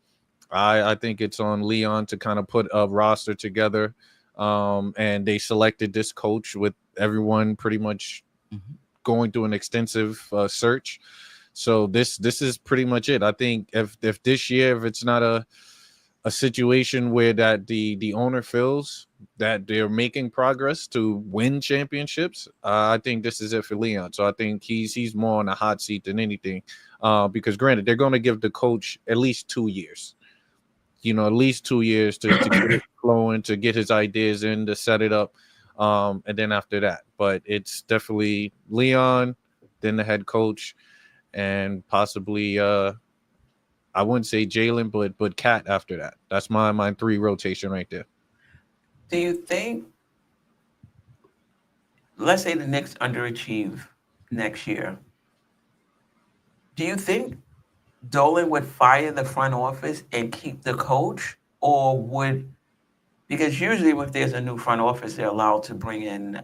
I think it's on Leon to kind of put a roster together, and they selected this coach with everyone pretty much going through an extensive search. So this is pretty much it. I think if this year, if it's not a situation where that the owner feels that they're making progress to win championships, I think this is it for Leon. So I think he's more on a hot seat than anything, because granted, they're going to give the coach at least 2 years. You know, at least 2 years to get it flowing, to get his ideas in, to set it up, and then after that. But it's definitely Leon, then the head coach, and possibly I wouldn't say Jalen, but Cat after that. That's my 3 rotation right there. Do you think, let's say the Knicks underachieve next year, do you think Dolan would fire the front office and keep the coach, or would, because usually if there's a new front office, they're allowed to bring in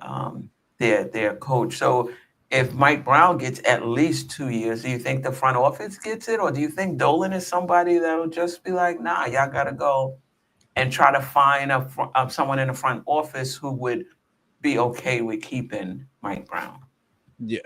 their coach. So if Mike Brown gets at least 2 years, do you think the front office gets it, or do you think Dolan is somebody that'll just be like, nah, y'all gotta go, and try to find someone in the front office who would be okay with keeping Mike Brown? Yeah,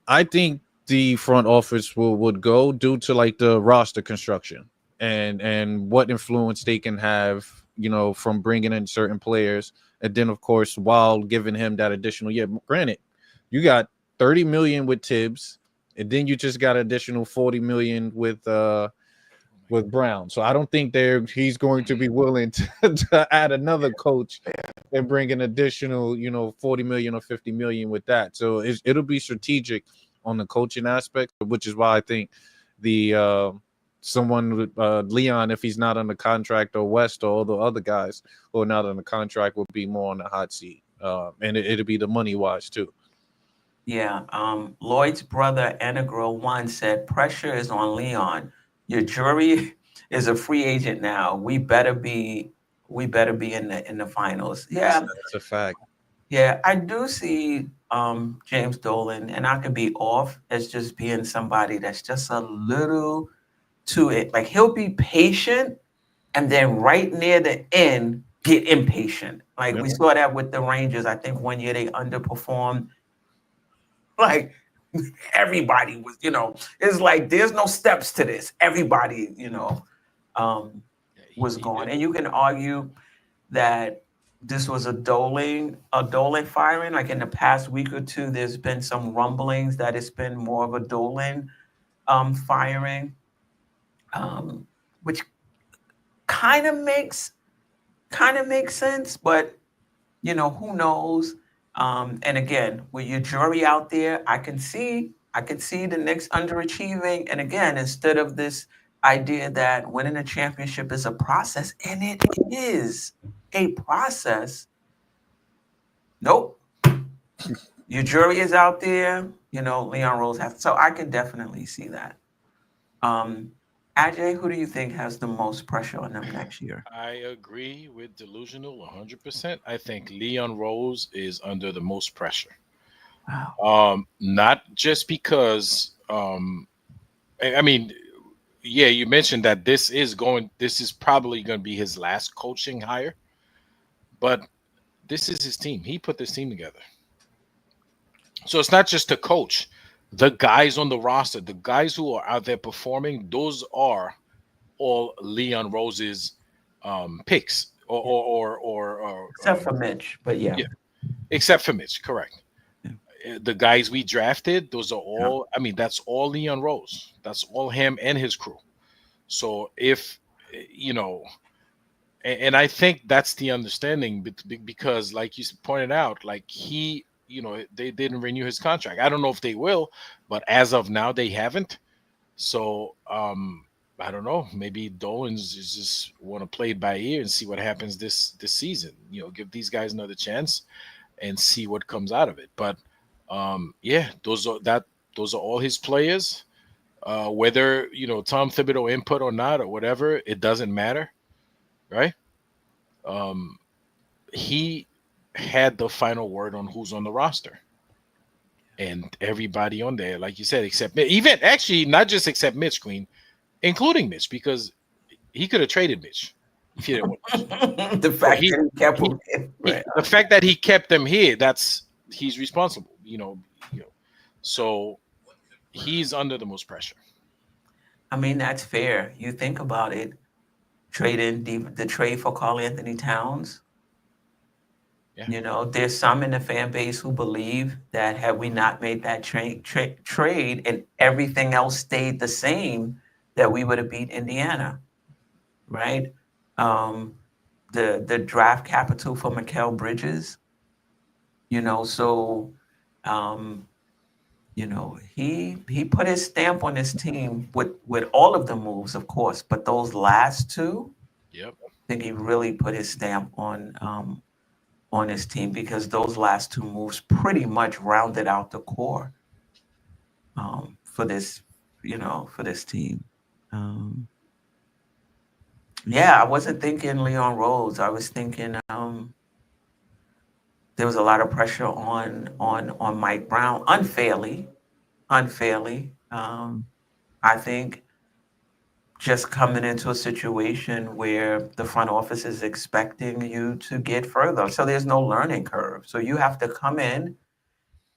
I think the front office would go due to like the roster construction and what influence they can have, you know, from bringing in certain players, and then of course while giving him that additional year. Granted, you got 30 million with Tibbs, and then you just got additional 40 million with Brown. So I don't think he's going to be willing to add another coach and bring an additional, you know, 40 million or 50 million with that. So it'll be strategic on the coaching aspect, which is why I think the someone with Leon, if he's not on the contract, or West, or all the other guys who are not on the contract, will be more on the hot seat, and it'll be the money wise too. Yeah. Lloyd's brother Enegro One said pressure is on Leon. Your jury is a free agent now. We better be in the finals. Yeah, that's a fact. Yeah, I do see James Dolan, and I could be off, as just being somebody that's just a little too it. Like, he'll be patient, and then right near the end get impatient. Like we saw that with the Rangers. I think one year they underperformed. Like everybody was, you know, it's like there's no steps to this. Everybody, you know, was going, and you can argue that this was a Dolan firing. Like in the past week or two, there's been some rumblings that it's been more of a Dolan firing, which kind of makes sense, but you know, who knows? And again, with your jury out there, I can see the Knicks underachieving. And again, instead of this idea that winning a championship is a process, and it is a process. Nope. Your jury is out there. You know, Leon Rose has. So I can definitely see that. Ajay, who do you think has the most pressure on them next year? I agree with Delusional 100%. I think Leon Rose is under the most pressure. Wow. Not just because, I mean, yeah, you mentioned that this is probably going to be his last coaching hire, but this is his team. He put this team together. So it's not just the coach. The guys on the roster, the guys who are out there performing, those are all Leon Rose's picks, or except for Mitch, but yeah, except for Mitch, correct. Yeah. The guys we drafted, those are all. I mean, that's all Leon Rose. That's all him and his crew. So if you know, and I think that's the understanding because, like you pointed out, like he, they didn't renew his contract. I don't know if they will, but as of now, they haven't. So I don't know. Maybe Dolan's just want to play it by ear and see what happens this season. Give these guys another chance and see what comes out of it. But yeah, those are all his players. Whether Tom Thibodeau input or not or whatever, it doesn't matter, right? He had the final word on who's on the roster, and everybody on there, like you said, except even actually not just except Mitch, Queen, including Mitch, because he could have traded Mitch if he didn't want The fact that he kept him, right. the fact that he kept them here, he's responsible, so he's under the most pressure. I mean, that's fair. You think about it, trading the trade for Karl Anthony Towns. Yeah. There's some in the fan base who believe that had we not made that trade and everything else stayed the same, that we would have beat Indiana, right? The draft capital for Mikal Bridges, so he put his stamp on his team with all of the moves, of course, but those last two, yep, I think he really put his stamp on his team, because those last two moves pretty much rounded out the core for this team. I wasn't thinking Leon Rose. I was thinking there was a lot of pressure on Mike Brown, unfairly. I think just coming into a situation where the front office is expecting you to get further. So there's no learning curve. So you have to come in,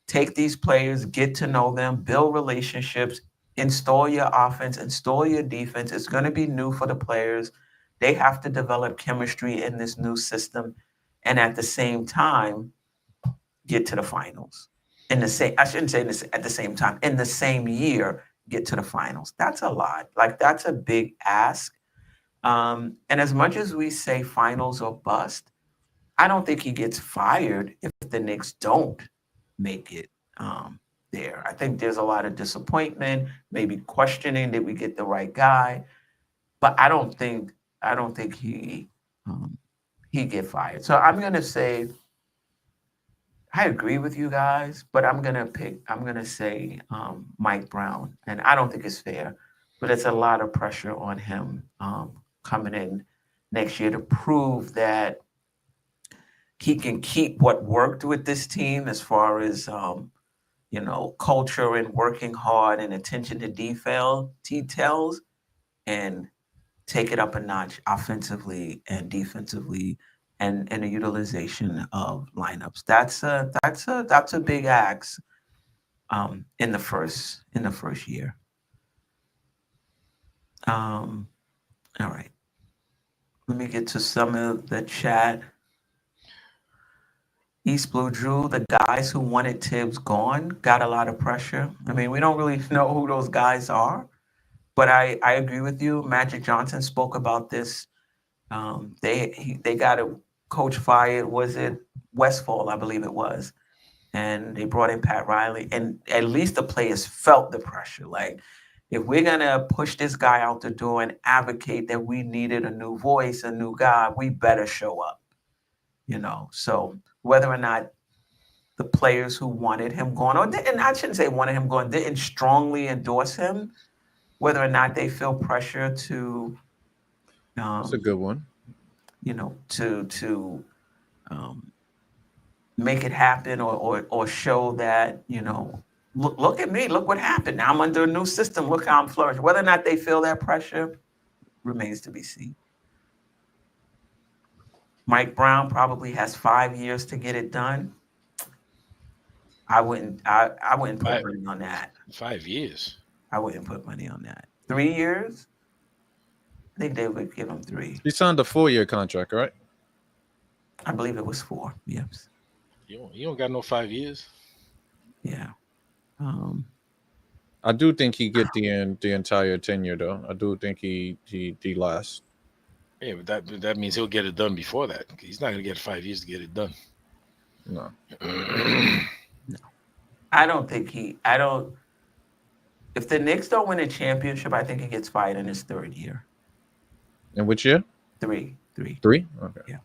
take these players, get to know them, build relationships, install your offense, install your defense. It's going to be new for the players. They have to develop chemistry in this new system. And at the same time, get to the finals. I shouldn't say this at the same time, in the same year, get to the finals. That's a lot. Like, that's a big ask. And as much as we say finals or bust, I don't think he gets fired if the Knicks don't make it there. I think there's a lot of disappointment, maybe questioning, did we get the right guy? But I don't think he get fired. So I'm gonna say, I agree with you guys, but I'm gonna say Mike Brown, and I don't think it's fair, but it's a lot of pressure on him coming in next year to prove that he can keep what worked with this team as far as culture and working hard and attention to details, and take it up a notch offensively and defensively, and the utilization of lineups. That's a big ask in the first year. All right. Let me get to some of the chat. East Blue Drew, the guys who wanted Tibbs gone got a lot of pressure. I mean, we don't really know who those guys are, but I agree with you. Magic Johnson spoke about this. They got a coach fired. Was it Westfall? I believe it was. And they brought in Pat Riley, and at least the players felt the pressure. Like, if we're gonna push this guy out the door and advocate that we needed a new voice, a new guy, we better show up. So whether or not the players who wanted him gone, and I shouldn't say wanted him gone, didn't strongly endorse him, whether or not they feel pressure to that's a good one. To make it happen, or show that, look at me, look what happened. Now I'm under a new system. Look how I'm flourishing. Whether or not they feel that pressure remains to be seen. Mike Brown probably has 5 years to get it done. I wouldn't put money on that. 5 years. I wouldn't put money on that. 3 years? I think they would give him 3. He signed a 4-year contract, right? I believe it was 4. Yes. You don't got no 5 years. Yeah. I do think he get the entire tenure though. I do think he lasts. Yeah, but that means he'll get it done before that. He's not going to get 5 years to get it done. No. I don't think I don't. If the Knicks don't win a championship, I think he gets fired in his third year. In which year? Three. 3? Okay. Yeah.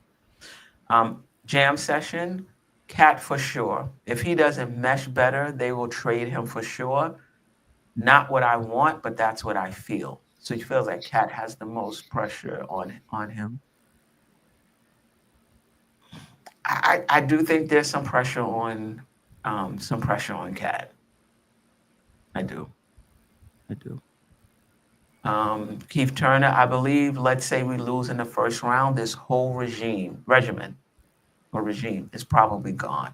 Jam session, Cat for sure. If he doesn't mesh better, they will trade him for sure. Not what I want, but that's what I feel. So he feels like Cat has the most pressure on him. I do think there's some pressure on Cat. I do. Keith Turner, I believe, let's say we lose in the first round, this whole regime is probably gone.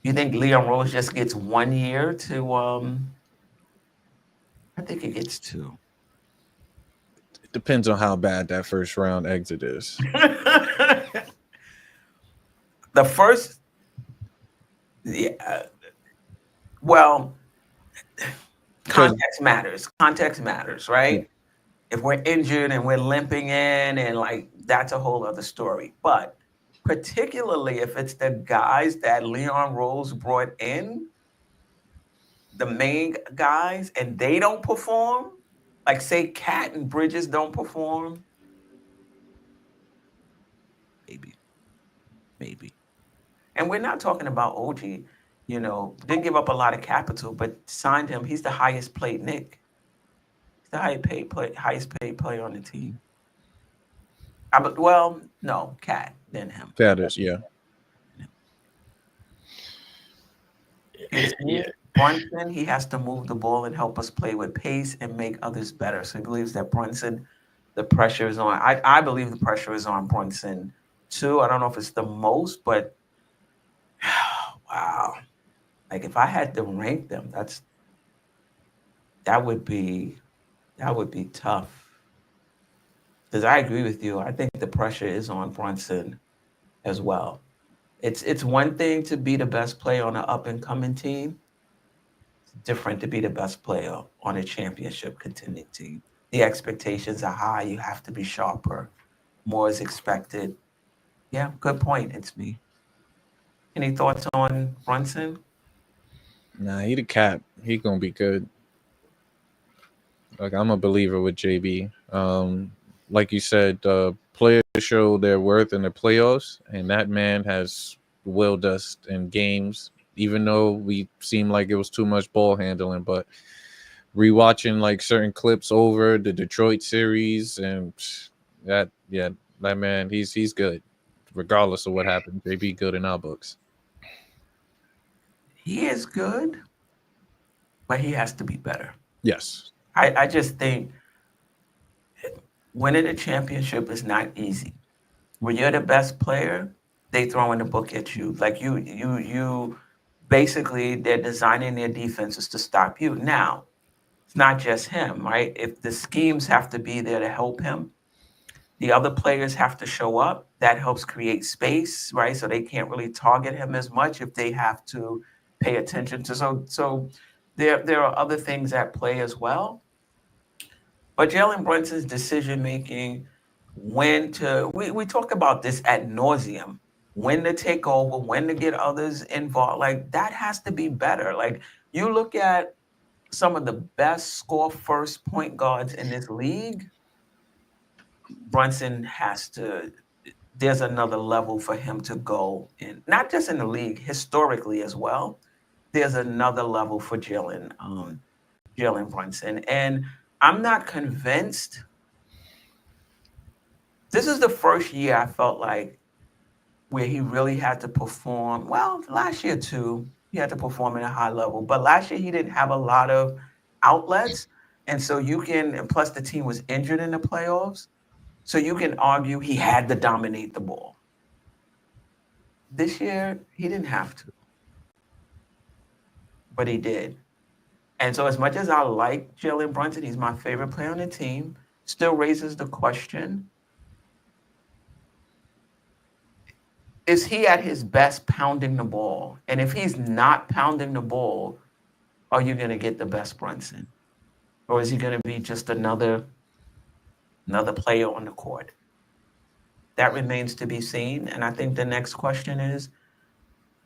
You think Leon Rose just gets 1 year to I think he gets 2. It depends on how bad that first round exit is. The first, yeah, well, context matters, right? Yeah. If we're injured and we're limping in, and like that's a whole other story. But particularly if it's the guys that Leon Rose brought in, the main guys, and they don't perform, like say Cat and Bridges don't perform, maybe. And we're not talking about OG, didn't give up a lot of capital, but signed him. He's the highest paid Knick. He's the highest paid player on the team. No, Cat, then him. That is, yeah. Yeah. Brunson, he has to move the ball and help us play with pace and make others better. So he believes that Brunson, the pressure is on. I believe the pressure is on Brunson too. I don't know if it's the most, but wow. Like if I had to rank them, that would be tough. Because I agree with you. I think the pressure is on Brunson as well. It's one thing to be the best player on an up and coming team. It's different to be the best player on a championship contending team. The expectations are high. You have to be sharper. More is expected. Yeah, good point. It's me. Any thoughts on Brunson? Nah, he the Cat. He gonna be good. Like I'm a believer with JB. Like you said, players show their worth in the playoffs, and that man has willed us in games, even though we seem like it was too much ball handling. But rewatching like certain clips over the Detroit series, and that man, he's good, regardless of what happened. JB good in our books. He is good, but he has to be better. Yes. I just think winning a championship is not easy. When you're the best player, they throw in the book at you. Like you basically, they're designing their defenses to stop you. Now, it's not just him, right? If the schemes have to be there to help him, the other players have to show up. That helps create space, right? So they can't really target him as much if they have to pay attention to. So there are other things at play as well. But Jalen Brunson's decision making, we talk about this ad nauseum, when to take over, when to get others involved. Like that has to be better. Like you look at some of the best score first point guards in this league, Brunson there's another level for him to go in, not just in the league, historically as well. There's another level for Jalen Brunson. And I'm not convinced. This is the first year I felt like where he really had to perform. Well, last year too, he had to perform at a high level. But last year he didn't have a lot of outlets. And so and plus the team was injured in the playoffs. So you can argue he had to dominate the ball. This year, he didn't have to. But he did. And so as much as I like Jalen Brunson, he's my favorite player on the team, still raises the question, is he at his best pounding the ball? And if he's not pounding the ball, are you going to get the best Brunson? Or is he going to be just another player on the court? That remains to be seen. And I think the next question is,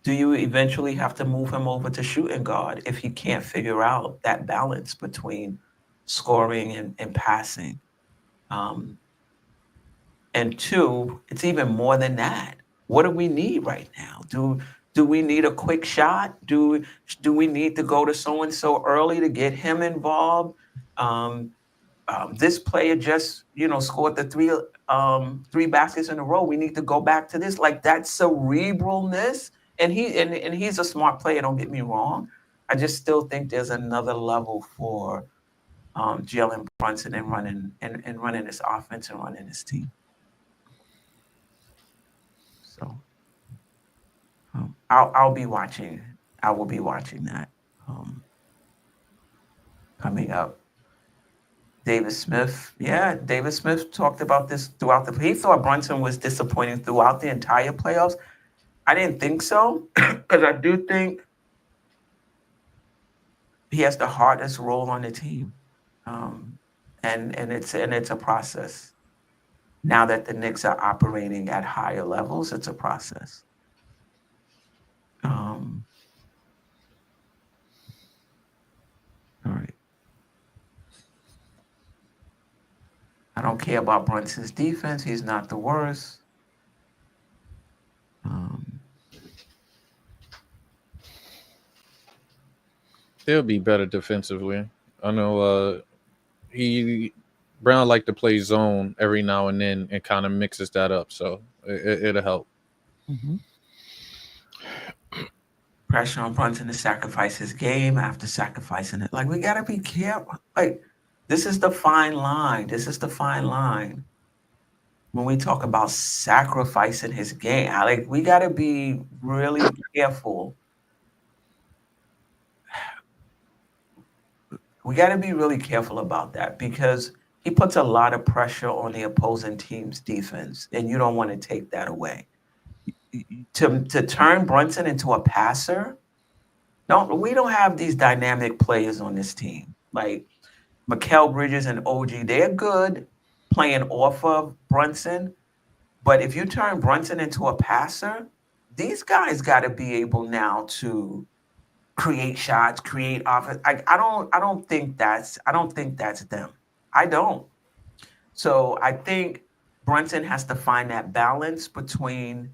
do you eventually have to move him over to shooting guard if he can't figure out that balance between scoring and passing? And two, it's even more than that. What do we need right now? Do we need a quick shot? Do we need to go to so-and-so early to get him involved? This player just, scored the three baskets in a row. We need to go back to this. Like, that cerebralness. And he's a smart player, don't get me wrong. I just still think there's another level for Jalen Brunson and running this offense and running this team. So I'll be watching. I will be watching that coming up. David Smith. Yeah, David Smith talked about this throughout he thought Brunson was disappointing throughout the entire playoffs. I didn't think so, because I do think he has the hardest role on the team. And it's a process. Now that the Knicks are operating at higher levels, it's a process. All right. I don't care about Brunson's defense. He's not the worst. They'll be better defensively. I know Brown like to play zone every now and then and kind of mixes that up, so it'll help. Mm-hmm. Pressure on Brunson to sacrifice his game after sacrificing it. Like, we got to be careful. Like, this is the fine line. This is the fine line. When we talk about sacrificing his game, like, we got to be really careful. We got to be really careful about that, because he puts a lot of pressure on the opposing team's defense, and you don't want to take that away. To turn Brunson into a passer, we don't have these dynamic players on this team. Like Mikal Bridges and OG, they're good playing off of Brunson, but if you turn Brunson into a passer, these guys got to be able now to create shots, create offense. I don't think that's them. I don't. So I think Brunson has to find that balance between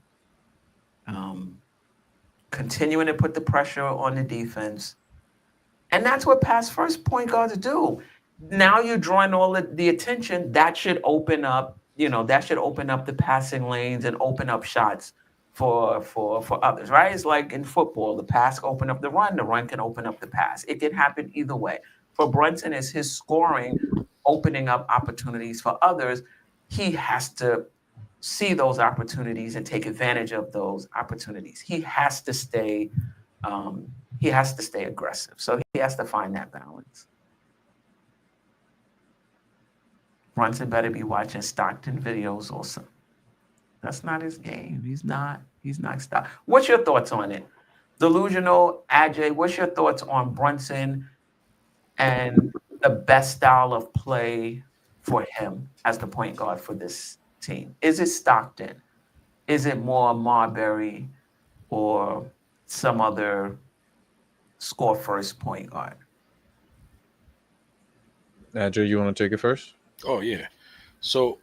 continuing to put the pressure on the defense, and that's what pass first point guards do. Now you're drawing all the attention. That should open up, the passing lanes and open up shots for others, right? It's like in football, the pass can open up the run can open up the pass. It can happen either way. For Brunson, is his scoring opening up opportunities for others. He has to see those opportunities and take advantage of those opportunities. He has to stay aggressive. So he has to find that balance. Brunson better be watching Stockton videos or something. That's not his game. He's not stopped. What's your thoughts on it? Delusional, Ajay, what's your thoughts on Brunson and the best style of play for him as the point guard for this team? Is it Stockton? Is it more Marbury or some other score first point guard? Andrew, you want to take it first? Oh yeah. So,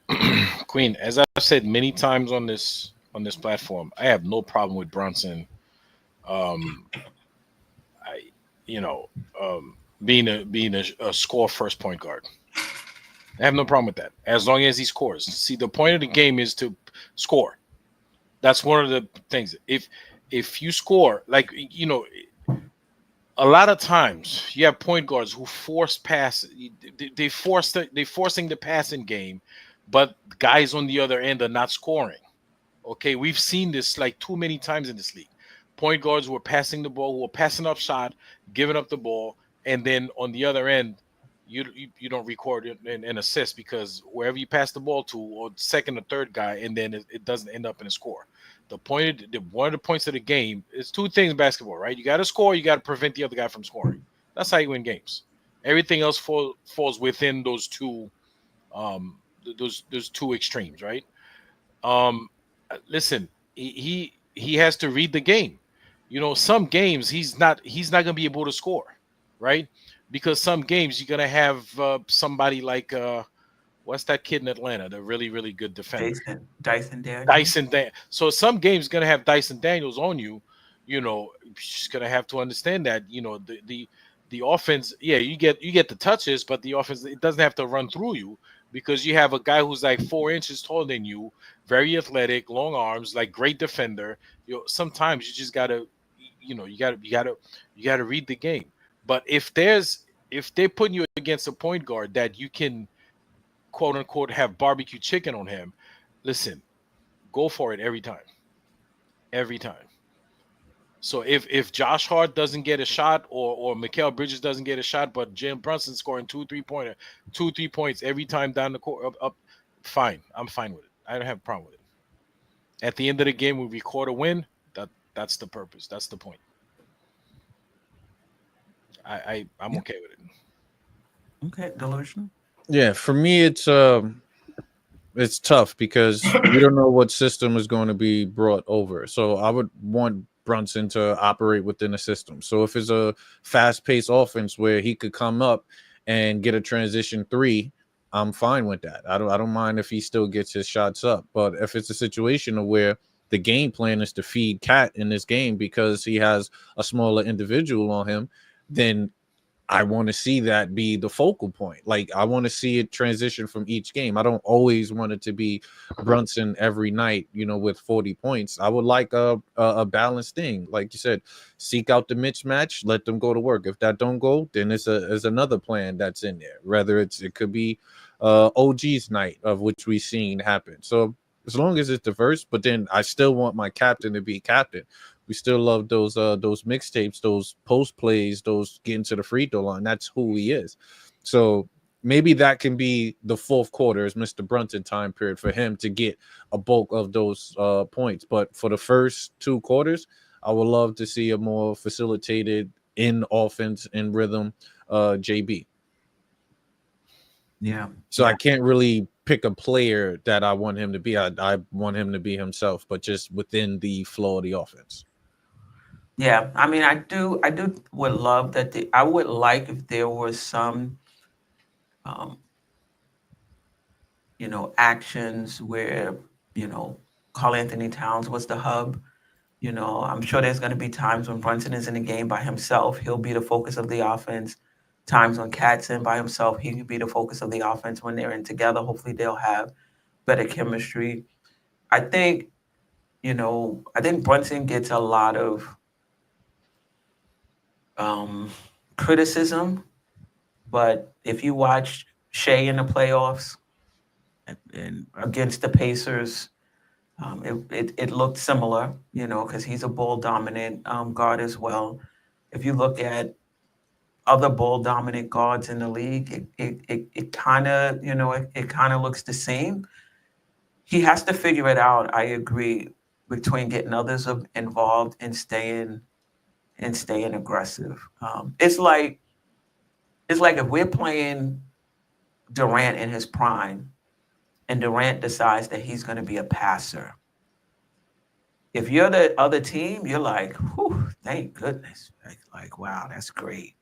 Queen, as I've said many times on this platform, I have no problem with Brunson. Being a score first point guard. I have no problem with that, as long as he scores. See, the point of the game is to score. That's one of the things. If you score, like, a lot of times you have point guards who force pass. They're forcing the passing game, but guys on the other end are not scoring. Okay, we've seen this like too many times in this league. Point guards who are passing the ball, who are passing up shot, giving up the ball, and then on the other end, you don't record an assist because wherever you pass the ball to, or second or third guy, and then it doesn't end up in a score. One of the points of the game is two things in basketball, right? You got to score, you got to prevent the other guy from scoring. That's how you win games. Everything else falls within those two those two extremes, right? Listen, he has to read the game. You know, some games he's not gonna be able to score, right? Because some games you're gonna have somebody like what's that kid in Atlanta, the really good defender, Dyson Daniels. So some games gonna have Dyson Daniels on you. You know, you're just gonna have to understand that. You know, the offense, yeah, you get the touches, but the offense, it doesn't have to run through you because you have a guy who's like 4 inches taller than you, very athletic, long arms, like great defender. You know, sometimes you just gotta, you know, you gotta read the game. But if they're putting you against a point guard that you can quote unquote have barbecue chicken on him, listen, go for it every time. Every time. So if Josh Hart doesn't get a shot or Mikal Bridges doesn't get a shot, but Jalen Brunson scoring 2-3 points every time down the court up, fine. I'm fine with it. I don't have a problem with it. At the end of the game, we record a win. That's the purpose. That's the point. I'm okay with it. Okay, Delusional. Yeah, for me, it's tough because we don't know what system is going to be brought over. So I would want Brunson to operate within the system. So if it's a fast-paced offense where he could come up and get a transition 3, I'm fine with that. I don't mind if he still gets his shots up. But if it's a situation where the game plan is to feed Cat in this game because he has a smaller individual on him, then I want to see that be the focal point. Like, I want to see it transition from each game. I don't always want it to be Brunson every night, you know, with 40 points. I would like a balanced thing. Like you said, seek out the mismatch, let them go to work. If that don't go, then it's another plan that's in there. Whether it could be OG's night, of which we've seen happen. So as long as it's diverse, but then I still want my captain to be captain. We still love those mixtapes, those post plays, those getting to the free throw line. That's who he is. So maybe that can be the fourth quarter is Mr. Brunson time period for him to get a bulk of those points. But for the first 2 quarters, I would love to see a more facilitated in offense and rhythm JB. Yeah. So I can't really pick a player that I want him to be. I want him to be himself, but just within the flow of the offense. Yeah, I mean, I do would love that. I would like if there was some, you know, actions where, you know, Karl Anthony Towns was the hub. You know, I'm sure there's going to be times when Brunson is in the game by himself. He'll be the focus of the offense. Times when Cat's in by himself, he could be the focus of the offense. When they're in together, hopefully they'll have better chemistry. I think, you know, Brunson gets a lot of criticism, but if you watch Shea in the playoffs and against the Pacers, it looked similar, you know, because he's a ball dominant guard as well. If you look at other ball dominant guards in the league, it kind of, you know, it kind of looks the same. He has to figure it out. I agree, between getting others involved and staying aggressive. It's like if we're playing Durant in his prime and Durant decides that he's going to be a passer. If you're the other team, you're like, whew, thank goodness. Like, wow, that's great.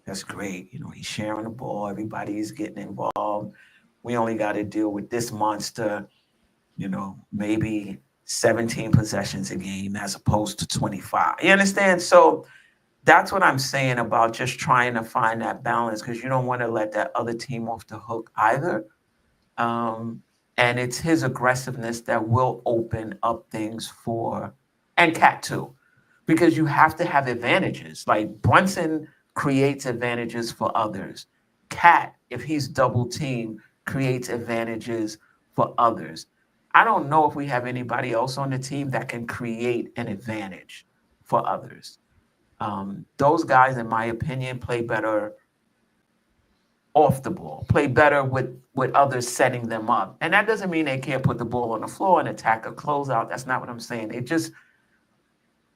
That's great. You know, he's sharing the ball. Everybody's getting involved. We only got to deal with this monster, you know, maybe 17 possessions a game as opposed to 25. You understand? So that's what I'm saying about just trying to find that balance, because you don't want to let that other team off the hook either. And it's his aggressiveness that will open up things for, and Cat too, because you have to have advantages. Like Brunson creates advantages for others. Cat, if he's double teamed, creates advantages for others. I don't know if we have anybody else on the team that can create an advantage for others. Those guys, in my opinion, play better off the ball, play better with others setting them up. And that doesn't mean they can't put the ball on the floor and attack a closeout. That's not what I'm saying. It just,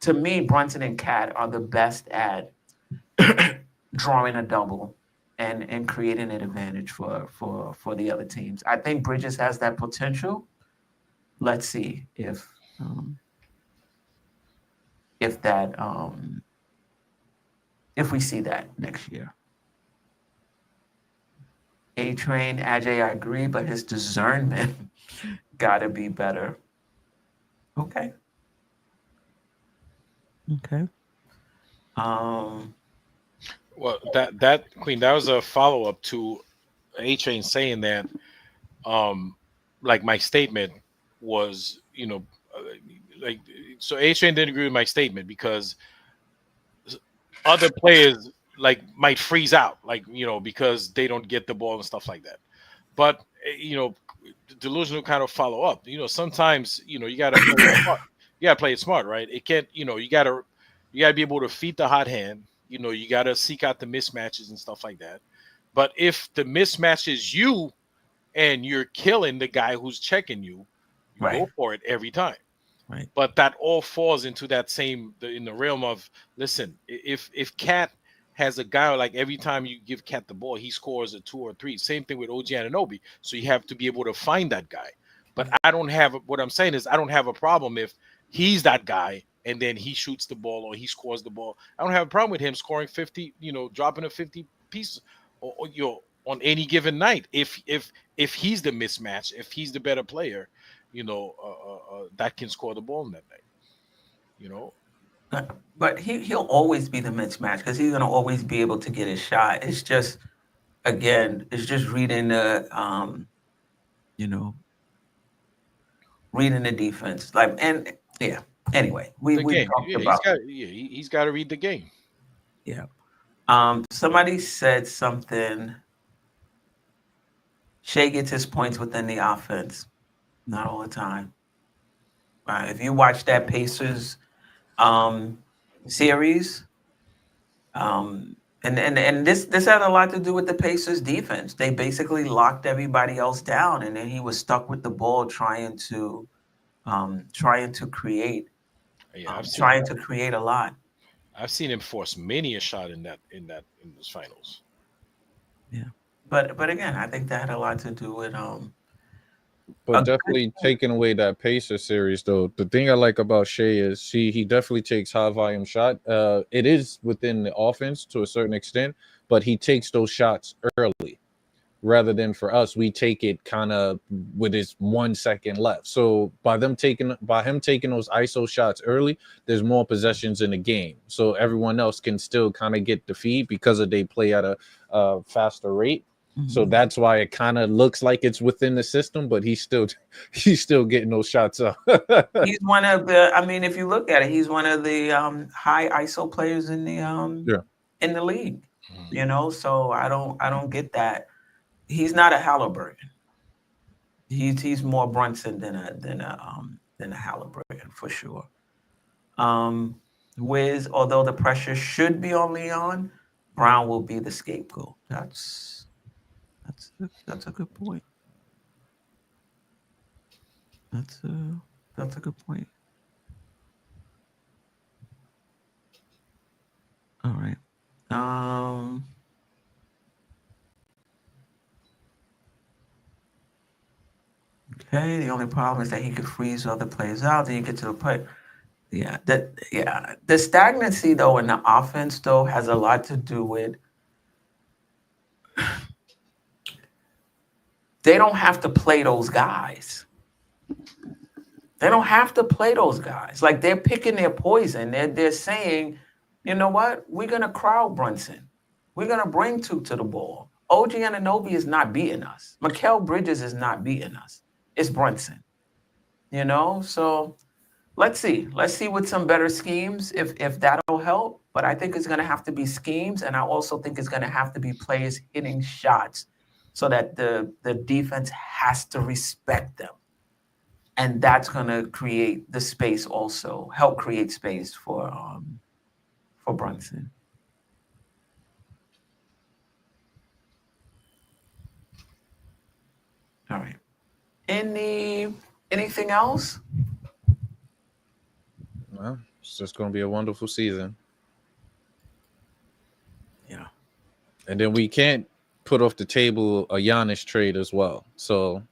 to me, Brunson and Cat are the best at drawing a double and creating an advantage for the other teams. I think Bridges has that potential. Let's see if that if we see that next year. A-Train, Ajay, I agree, but his discernment gotta be better. Okay. Okay. Well, that Queen, that was a follow up to A-Train saying that, like my statement was, like, so A-Train didn't agree with my statement because other players like might freeze out, like, because they don't get the ball and stuff like that. But Delusional kind of follow up. Sometimes you gotta play it smart. You gotta play it smart, right? It can't, you gotta be able to feed the hot hand. You gotta seek out the mismatches and stuff like that. But if the mismatch is you and you're killing the guy who's checking you, you Right. go for it every time. Right. But that all falls into that in the realm of, listen, if Cat has a guy, like every time you give Cat the ball, he scores a 2 or 3. Same thing with OG Anunoby. So you have to be able to find that guy. But what I'm saying is I don't have a problem if he's that guy and then he shoots the ball or he scores the ball. I don't have a problem with him scoring 50, dropping a 50 piece or on any given night. If he's the mismatch, if he's the better player, that can score the ball in that night. But he'll always be the mismatch because he's gonna always be able to get his shot. It's just, again, it's just reading the reading the defense. Like, and yeah. Anyway, we game. talked Yeah, about he's got to read the game. Yeah. Somebody said something. Shea gets his points within the offense, not all the time. If you watch that Pacers series, and this had a lot to do with the Pacers defense. They basically locked everybody else down, and then he was stuck with the ball trying to create. Yeah, trying to create a lot. I've seen him force many a shot in those finals. Yeah. But again, I think that had a lot to do with But definitely taking away that Pacer series, though. The thing I like about Shea is he definitely takes high volume shot. It is within the offense to a certain extent, but he takes those shots early, rather than for us, we take it kind of with his 1 second left. So by him taking those ISO shots early, there's more possessions in the game. So everyone else can still kind of get the feed because they play at a faster rate. So that's why it kind of looks like it's within the system, but he's still getting those shots up. He's one of the. I mean, if you look at it, he's one of the high ISO players in the in the league. So I don't get that. He's not a Halliburton. He's more Brunson than a Halliburton for sure. Wiz, although the pressure should be on Leon, Brown will be the scapegoat. That's a good point. That's a good point. All right. Okay. The only problem is that he could freeze other players out. Then you get to the point. Yeah. The stagnancy though in the offense though has a lot to do with. They don't have to play those guys. They don't have to play those guys. Like, they're picking their poison. They're saying, you know what? We're going to crowd Brunson. We're going to bring two to the ball. OG Anunoby is not beating us. Mikal Bridges is not beating us. It's Brunson. So let's see. Let's see with some better schemes if that'll help. But I think it's going to have to be schemes. And I also think it's going to have to be players hitting shots so that the defense has to respect them. And that's going to create the space also, help create space for Brunson. All right. Anything else? Well, it's just going to be a wonderful season. Yeah. And then we can't put off the table a Giannis trade as well. So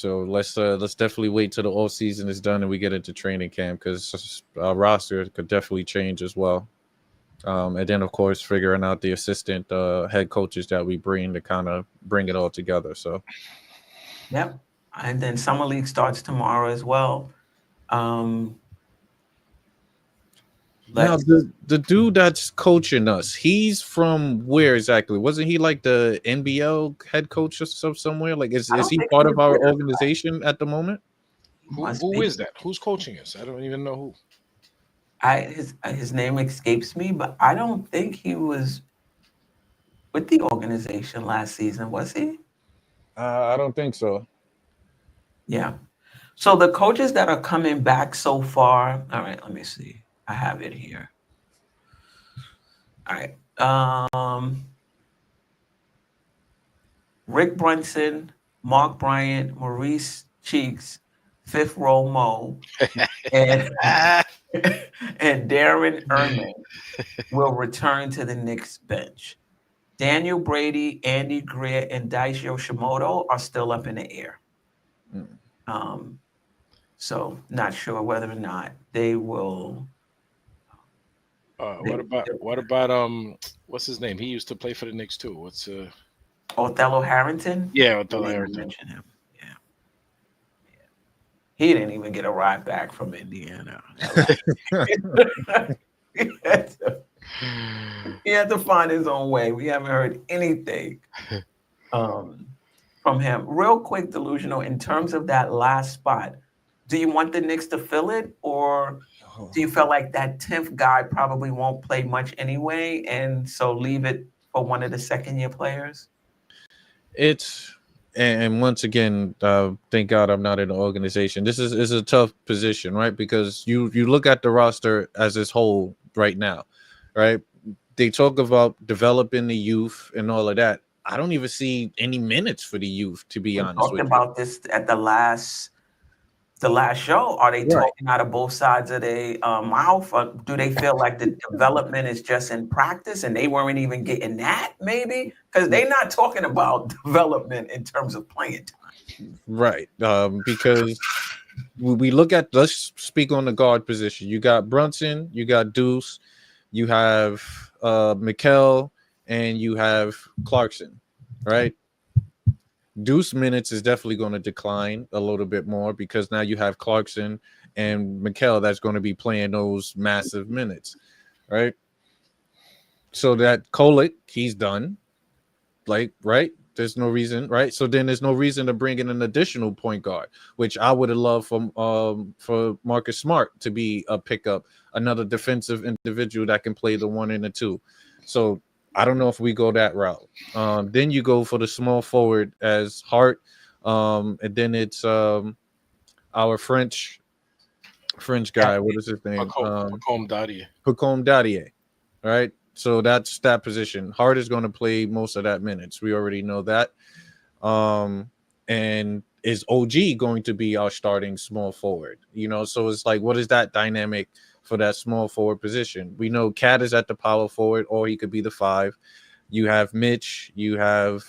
let's definitely wait till the off season is done and we get into training camp, because our roster could definitely change as well. And then of course figuring out the assistant head coaches that we bring to kind of bring it all together. So Yep. And then summer league starts tomorrow as well. Now the dude that's coaching us, he's from where exactly? Wasn't he like the NBL head coach or somewhere? Like is he part of our organization at the moment? Who is that? Who's coaching us? I don't even know who. His name escapes me, but I don't think he was with the organization last season, was he? I don't think so. Yeah. So the coaches that are coming back so far, all right, let me see. I have it here. All right. Rick Brunson, Mark Bryant, Maurice Cheeks, Fifth Row Mo, and Darren Erman will return to the Knicks bench. Daniel Brady, Andy Greer, and Dice Yoshimoto are still up in the air. So not sure whether or not they will. What about what's his name? He used to play for the Knicks too. What's Othello Harrington? Yeah, Othello Harrington. Mention him. Yeah. He didn't even get a ride back from Indiana. He had to find his own way. We haven't heard anything from him. Real quick, Delusional, in terms of that last spot, do you want the Knicks to fill it, or do you feel like that 10th guy probably won't play much anyway, and so leave it for one of the second-year players? And once again, thank God I'm not in the organization. This is a tough position, right? Because you look at the roster as this whole right now, right? They talk about developing the youth and all of that. I don't even see any minutes for the youth, to be honest with you. We talked about this at the last show. Are they talking out of both sides of their mouth? Or do they feel like the development is just in practice and they weren't even getting that, maybe? Because they're not talking about development in terms of playing time. Right. Because we look at, let's speak on the guard position. You got Brunson, you got Deuce, you have Mikal, and you have Clarkson, right? Deuce minutes is definitely going to decline a little bit more because now you have Clarkson and Mikal that's going to be playing those massive minutes, right? So that Kolek, he's done. Like, right? There's no reason, right? So then there's no reason to bring in an additional point guard, which I would have loved for Marcus Smart to be a pickup, another defensive individual that can play the 1 and the 2. So I don't know if we go that route. Then you go for the small forward as Hart, and then it's our French guy. What is his name? Pacome Dadier. Pacome Dadier, right? So that's that position. Hart is going to play most of that minutes. We already know that. And is OG going to be our starting small forward? You know, so it's like, what is that dynamic for that small forward position? We know Cat is at the power forward, or he could be the 5. You have Mitch. You have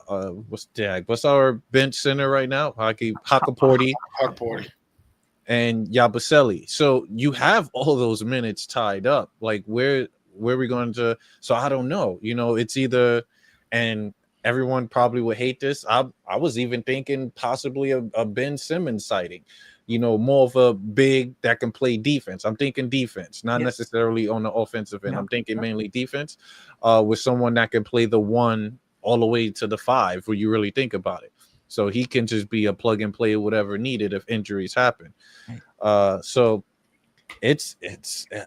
what's our bench center right now? Hakaporti. And Yabusele. So you have all those minutes tied up. Like where are we going to? So I don't know. You know, it's either, and everyone probably would hate this. I was even thinking possibly a Ben Simmons sighting. You know, more of a big that can play defense. I'm thinking defense, not necessarily on the offensive end. I'm thinking mainly defense, with someone that can play the 1 all the way to the 5, where you really think about it. So he can just be a plug and play whatever needed if injuries happen. So it's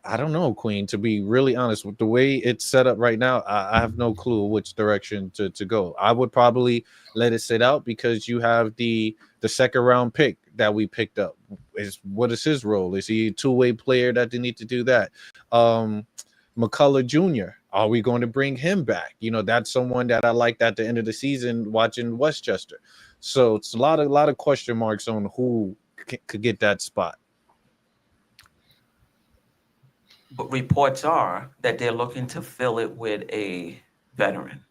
I don't know, Queen, to be really honest with the way it's set up right now. I have no clue which direction to go. I would probably let it sit out because you have the second round pick that we picked up. What is his role? Is he a two-way player that they need to do that? McCullough Jr., are we going to bring him back? You know, that's someone that I liked at the end of the season watching Westchester. So it's a lot of question marks on who could get that spot. but reports are that they're looking to fill it with a veteran.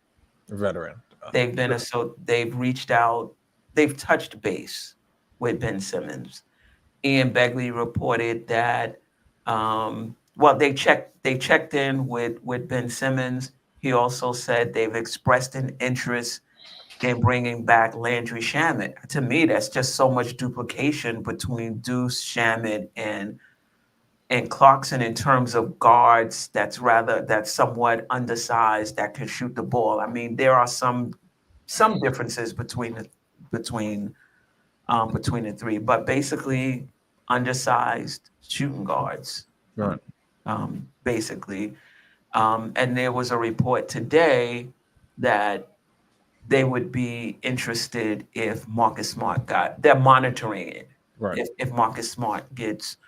They've reached out, they've touched base with Ben Simmons. Ian Begley reported that they checked in with Ben Simmons. He also said they've expressed an interest in bringing back Landry Shamet. To me, that's just so much duplication between Deuce, Shamet, and Clarkson in terms of guards. That's somewhat undersized that can shoot the ball. I mean, there are some differences between the three, but basically undersized shooting guards. Right. Basically. And there was a report today that they would be interested if Marcus Smart they're monitoring it. Right. If Marcus Smart gets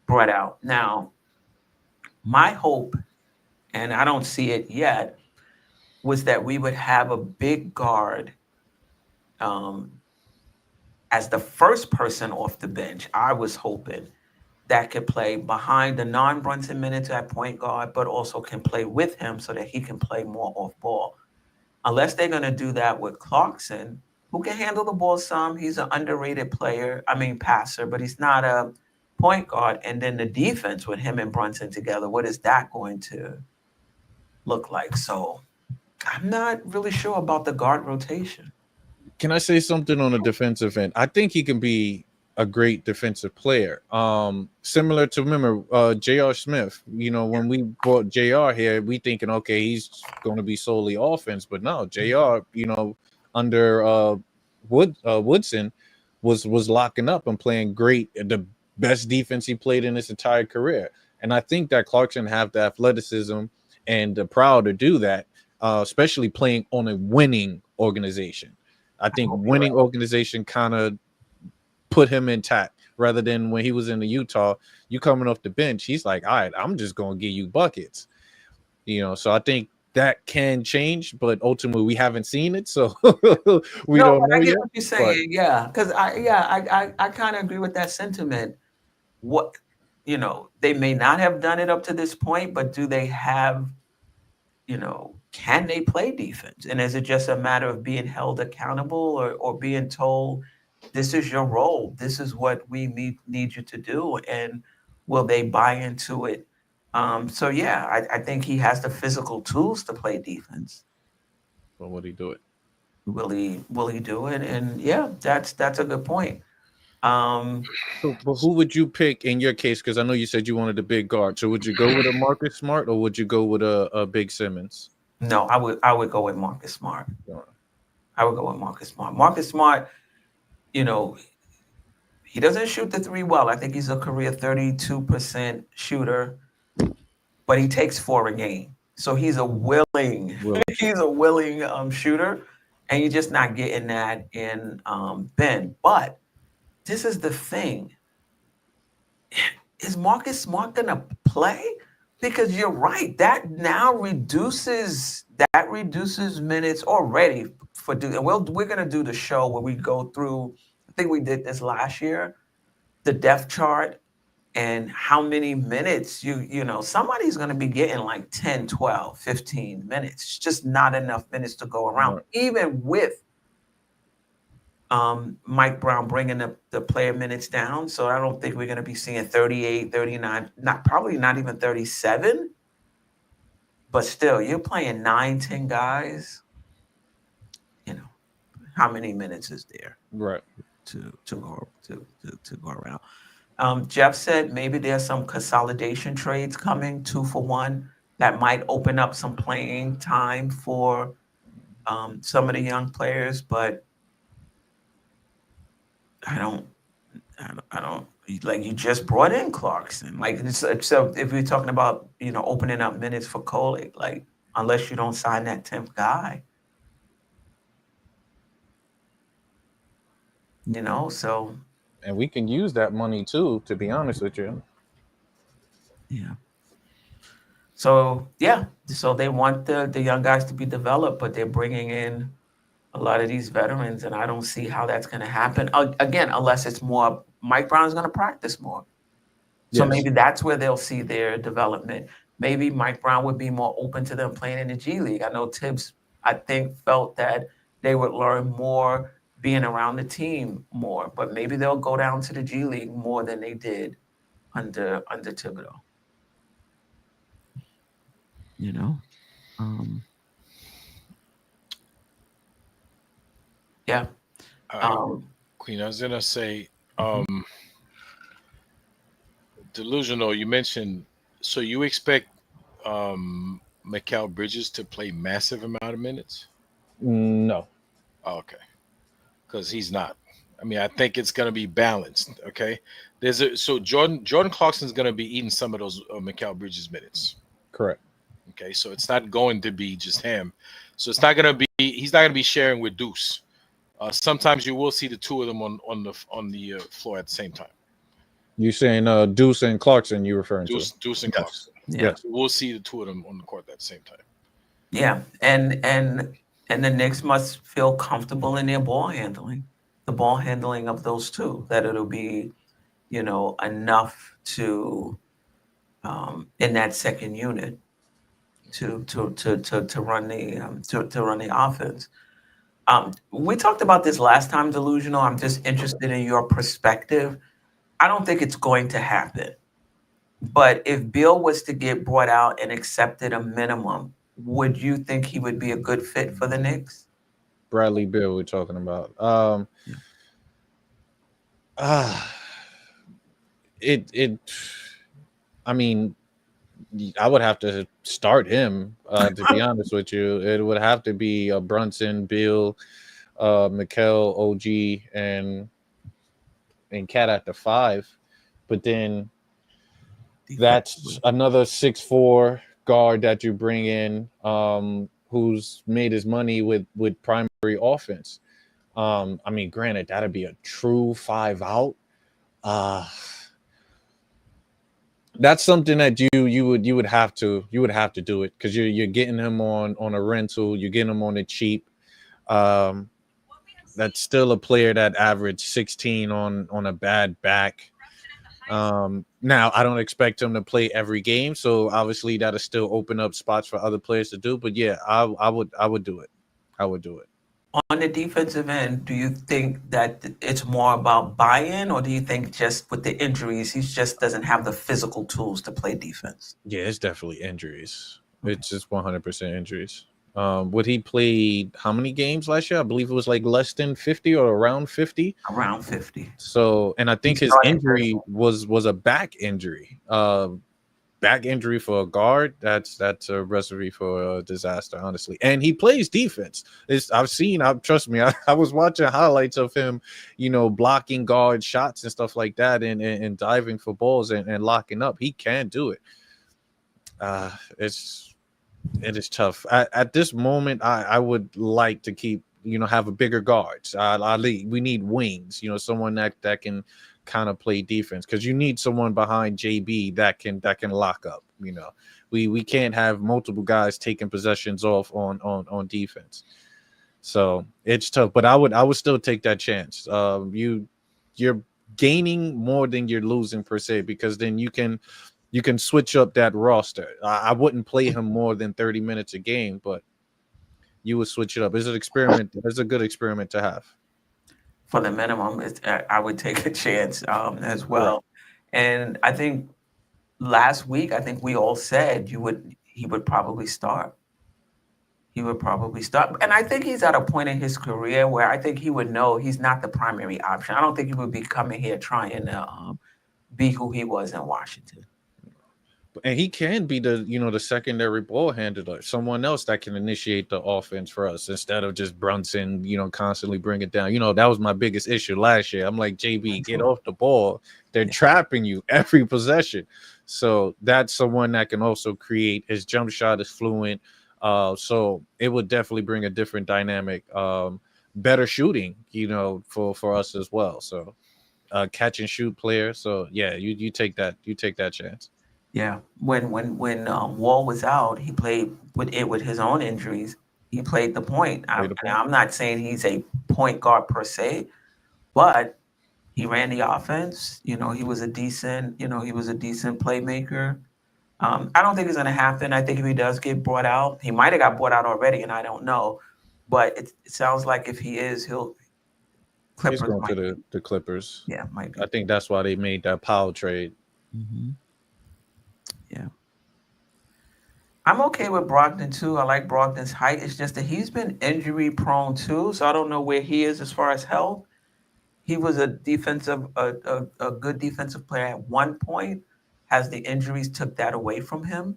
brought out. Now, my hope, and I don't see it yet, was that we would have a big guard as the first person off the bench. I was hoping that could play behind the non-Brunson minutes at point guard, but also can play with him so that he can play more off ball. Unless they're going to do that with Clarkson, who can handle the ball some. He's an underrated passer, but he's not a point guard. And then the defense with him and Brunson together, what is that going to look like? So I'm not really sure about the guard rotation. Can I say something on the defensive end? I think he can be a great defensive player. Similar to, remember, J.R. Smith. You know, when we brought J.R. here, we thinking, okay, he's going to be solely offense. But no, J.R., you know, under Woodson was locking up and playing great, the best defense he played in his entire career. And I think that Clarkson have the athleticism and the prowess to do that, especially playing on a winning organization. I think winning organization kind of put him intact rather than when he was in the Utah, you coming off the bench, he's like, all right, I'm just going to give you buckets, you know? So I think that can change, but ultimately we haven't seen it. So we don't know I get yet, what you're saying. Yeah. Cause I kind of agree with that sentiment. What, you know, they may not have done it up to this point, but do they have, you know, can they play defense? And is it just a matter of being held accountable or being told, this is your role, this is what we need you to do, and will they buy into it? So yeah, I think he has the physical tools to play defense. but would he do it? Will he do it? And yeah, that's a good point. But who would you pick in your case? Because I know you said you wanted a big guard. So would you go with a Marcus Smart or would you go with a Big Simmons? No, I would go with Marcus Smart. Yeah. I would go with Marcus Smart. Marcus Smart, you know, he doesn't shoot the three well. I think he's a career 32% shooter, but he takes 4 a game. So he's a willing shooter, and you're just not getting that in Ben. But this is the thing. Is Marcus Smart gonna play? Because you're right, that now reduces minutes already for and we're gonna do the show where we go through. I think we did this last year, the depth chart and how many minutes you know somebody's gonna be getting like 10, 12, 15 minutes. It's just not enough minutes to go around, right. Even with Mike Brown bringing the player minutes down. So I don't think we're going to be seeing 38, 39, probably not even 37. But still, you're playing 9, 10 guys. You know, how many minutes is there? Right. To go around. Geoff said maybe there's some consolidation trades coming, 2 for 1, that might open up some playing time for some of the young players, but I don't like, you just brought in Clarkson. Like, so if we're talking about, you know, opening up minutes for Cole, like, unless you don't sign that 10th guy, you know, so. And we can use that money too, to be honest with you. Yeah. So, yeah. So they want the young guys to be developed, but they're bringing in a lot of these veterans, and I don't see how that's going to happen. Again, unless it's more, Mike Brown is going to practice more. So Yes. maybe that's where they'll see their development. Maybe Mike Brown would be more open to them playing in the G League. I know Tibbs, I think, felt that they would learn more being around the team more, but maybe they'll go down to the G League more than they did under Thibodeau. You know, Yeah. Queen, I was gonna say, Delusional, you mentioned, so you expect Mikal Bridges to play massive amount of minutes? No. Oh, okay, because he's not. I mean, I think it's gonna be balanced. Okay, so Jordan Clarkson's gonna be eating some of those Mikal Bridges minutes. Correct. Okay, so it's not going to be just him. So it's not gonna be. He's not gonna be sharing with Deuce. Sometimes you will see the two of them on the floor at the same time. You saying Deuce and Clarkson? You referring to Deuce and Clarkson? Yes. We'll see the two of them on the court at the same time. Yeah, and the Knicks must feel comfortable in their ball handling, the ball handling of those two, that it'll be, enough to in that second unit to run the offense. We talked about this last time, Delusional. I'm just interested in your perspective. I don't think it's going to happen. But if Bill was to get brought out and accepted a minimum, would you think he would be a good fit for the Knicks? Bradley Beal we're talking about. I mean, I would have to start him, to be honest with you. It would have to be Brunson, Bill, Mikal, OG, and Cat at the 5. But then that's another 6'4" guard that you bring in, who's made his money with primary offense. I mean, granted, that'd be a true 5 out. That's something that you would have to do it, because you're getting him on a rental, you're getting him on the cheap. That's still a player that averaged 16 on a bad back. Now I don't expect him to play every game, so obviously that'll still open up spots for other players to do. But yeah, I would do it. I would do it. On the defensive end, do you think that it's more about buy-in, or do you think just with the injuries, he just doesn't have the physical tools to play defense? Yeah, it's definitely injuries. It's just 100% injuries. Would he played how many games last year? I believe it was like less than 50 or around 50. Around 50. So, and I think his injury was a back injury. Back injury for a guard, that's a recipe for a disaster, honestly. And he plays defense. Trust me, I was watching highlights of him, blocking guard shots and stuff like that, and diving for balls and locking up. He can do it. It is tough. At this moment, I would like to keep, have a bigger guards. We need wings, someone that can kind of play defense, because you need someone behind JB that can lock up. We can't have multiple guys taking possessions off on defense. So it's tough, but I would still take that chance. You're gaining more than you're losing per se, because then you can switch up that roster. I wouldn't play him more than 30 minutes a game, but you would switch it up. It's an experiment. It's a good experiment to have. For the minimum, I would take a chance as well. Right. And I think last week, we all said he would probably start. He would probably start. And I think he's at a point in his career where I think he would know he's not the primary option. I don't think he would be coming here trying to be who he was in Washington. And he can be the secondary ball handler, someone else that can initiate the offense for us instead of just Brunson, constantly bring it down. That was my biggest issue last year. I'm like, JB, get off the ball. They're trapping you every possession. So that's someone that can also create. His jump shot is fluent. So it would definitely bring a different dynamic, better shooting, for us as well. So catch and shoot player. So yeah, you take that chance. Yeah, when Wall was out, he played with his own injuries. He played the point. I'm not saying he's a point guard per se, but He ran the offense. He was a decent playmaker. I don't think it's going to happen. I think if he does get brought out, he might have got brought out already, and I don't know. But it sounds like if he is, He's Clippers going might to the Clippers. Yeah, might be. I think that's why they made that Powell trade. Mm-hmm. Yeah. I'm okay with Brogdon too. I like Brogdon's height. It's just that he's been injury prone too, so I don't know where he is as far as health. He was a good defensive player at one point. As the injuries took that away from him,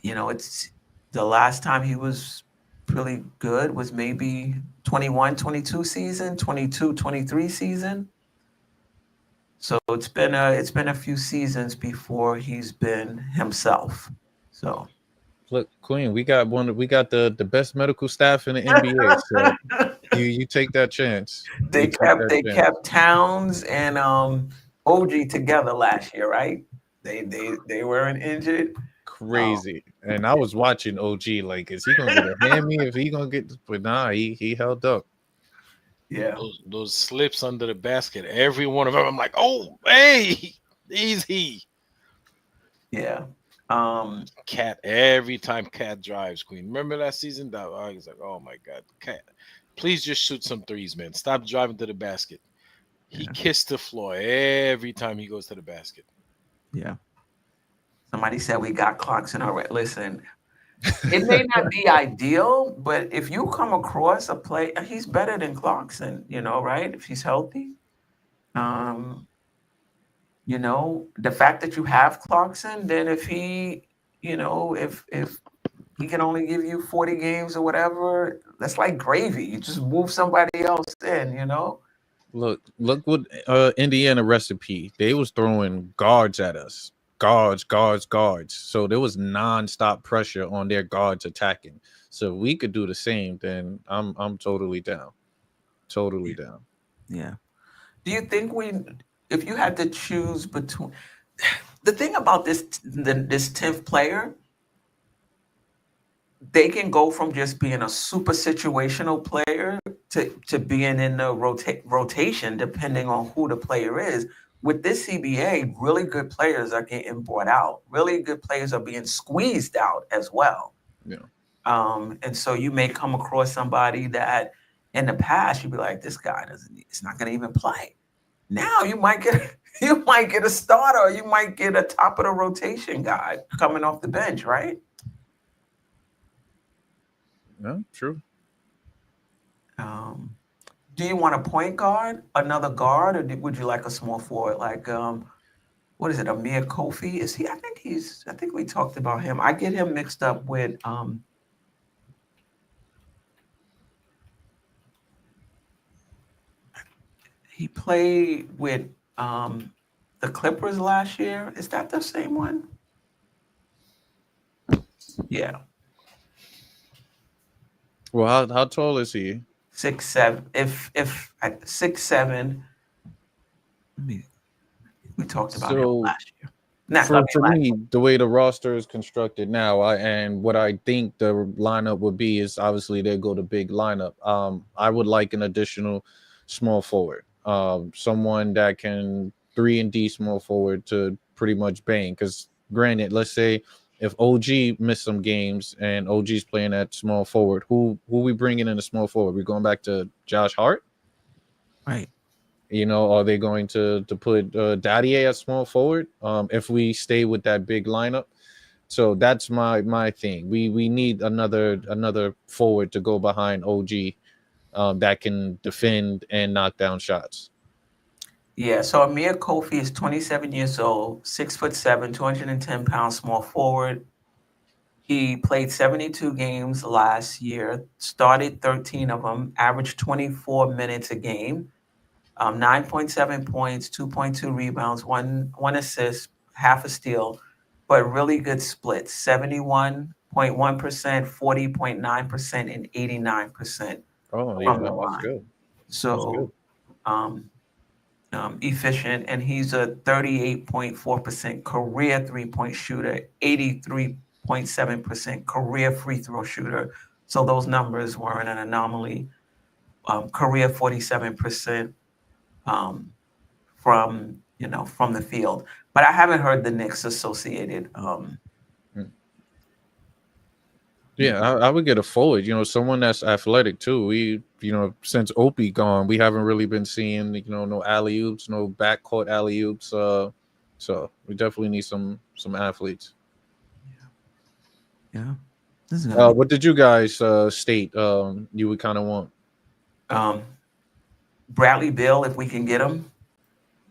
it's the last time he was really good was maybe 21-22 season, 22-23 season. So it's been a few seasons before he's been himself. So Look, Queen, we got the best medical staff in the NBA. So you take that chance. they kept Towns and OG together last year, right? They weren't injured. Crazy. And I was watching OG like, is he gonna get a hammy? If he gonna get, but nah, he held up. Yeah. Those slips under the basket, every one of them. I'm like, oh, hey, easy. Yeah. Cat, every time Cat drives, Queen. Remember that season? I was like, oh my God, Cat, please just shoot some threes, man. Stop driving to the basket. He kissed the floor every time he goes to the basket. Yeah. Somebody said we got Clarkson already. Listen, it may not be ideal, but if you come across a play, he's better than Clarkson, right? If he's healthy. The fact that you have Clarkson, then if he, if he can only give you 40 games or whatever, that's like gravy. You just move somebody else in, Look what Indiana recipe. They was throwing guards at us. Guards. So there was nonstop pressure on their guards attacking. So if we could do the same, then I'm totally down. Totally down. Yeah. Do you think if you had to choose between the thing about this 10th player, they can go from just being a super situational player to being in the rotation, depending on who the player is. With this CBA, really good players are getting brought out. Really good players are being squeezed out as well. Yeah. And so you may come across somebody that in the past you'd be like, this guy it's not going to even play. Now you might get a starter, or you might get a top of the rotation guy coming off the bench, right? No, true. Do you want a point guard, another guard, or would you like a small forward like what is it, Amir Kofi? Is he? I think we talked about him. I get him mixed up with he played with the Clippers last year. Is that the same one? Yeah. Well, how tall is he? 6'7". If 6'7", we talked about him last year. For me, the way the roster is constructed now, and what I think the lineup would be is obviously they go to big lineup. I would like an additional small forward, someone that can 3-and-D small forward to pretty much bang. Because granted, let's say if OG missed some games and OG's playing at small forward, who we bringing in a small forward? We're going back to Josh Hart, Right. Are they going to put Daddier at small forward if we stay with that big lineup? So that's my thing. We need another forward to go behind OG that can defend and knock down shots. Yeah, so Amir Kofi is 27 years old, 6'7", 210 pounds, small forward. He played 72 games last year, started 13 of them, averaged 24 minutes a game, 9.7 points, 2.2 rebounds, one assist, half a steal, but really good splits, 71.1%, 40.9%, and 89%. Oh, yeah, that's good. So, efficient, and he's a 38.4% career three-point shooter, 83.7% career free throw shooter. So those numbers weren't an anomaly. career 47% from from the field. But I haven't heard the Knicks associated. Yeah, I would get a forward, someone that's athletic too. We, since Opie gone, we haven't really been seeing, no alley oops, no backcourt alley oops. So we definitely need some athletes. Yeah. This is gonna be What did you guys state you would kind of want? Bradley Beal, if we can get him,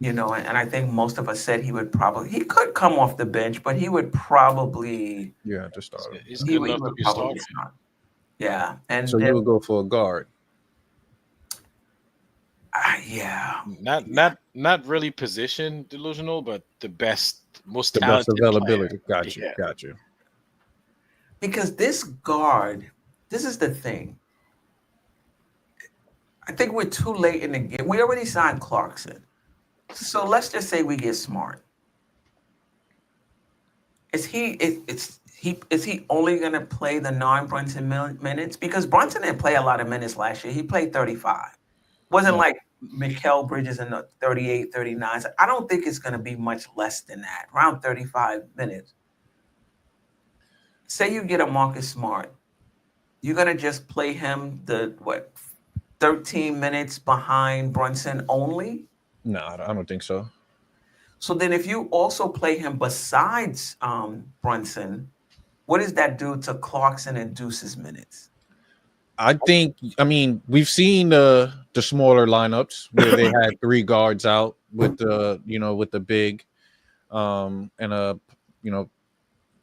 and I think most of us said he could come off the bench, but he would probably Just start. He's good enough to be started. Start. Yeah, and So you would go for a guard. Yeah, not really position delusional, but the most The best talented availability. player. Got you. Because this guard, this is the thing. I think we're too late in the game. We already signed Clarkson. So let's just say we get Smart. Is he only going to play the non-Brunson minutes? Because Brunson didn't play a lot of minutes last year. He played 35. Wasn't like Mikal Bridges in the 38, 39. So I don't think it's going to be much less than that, around 35 minutes. Say you get a Marcus Smart. You're going to just play him 13 minutes behind Brunson only? No, I don't think so. So then if you also play him besides Brunson, what does that do to Clarkson and Deuce's minutes? I mean, we've seen the smaller lineups where they had 3 guards out with the big and a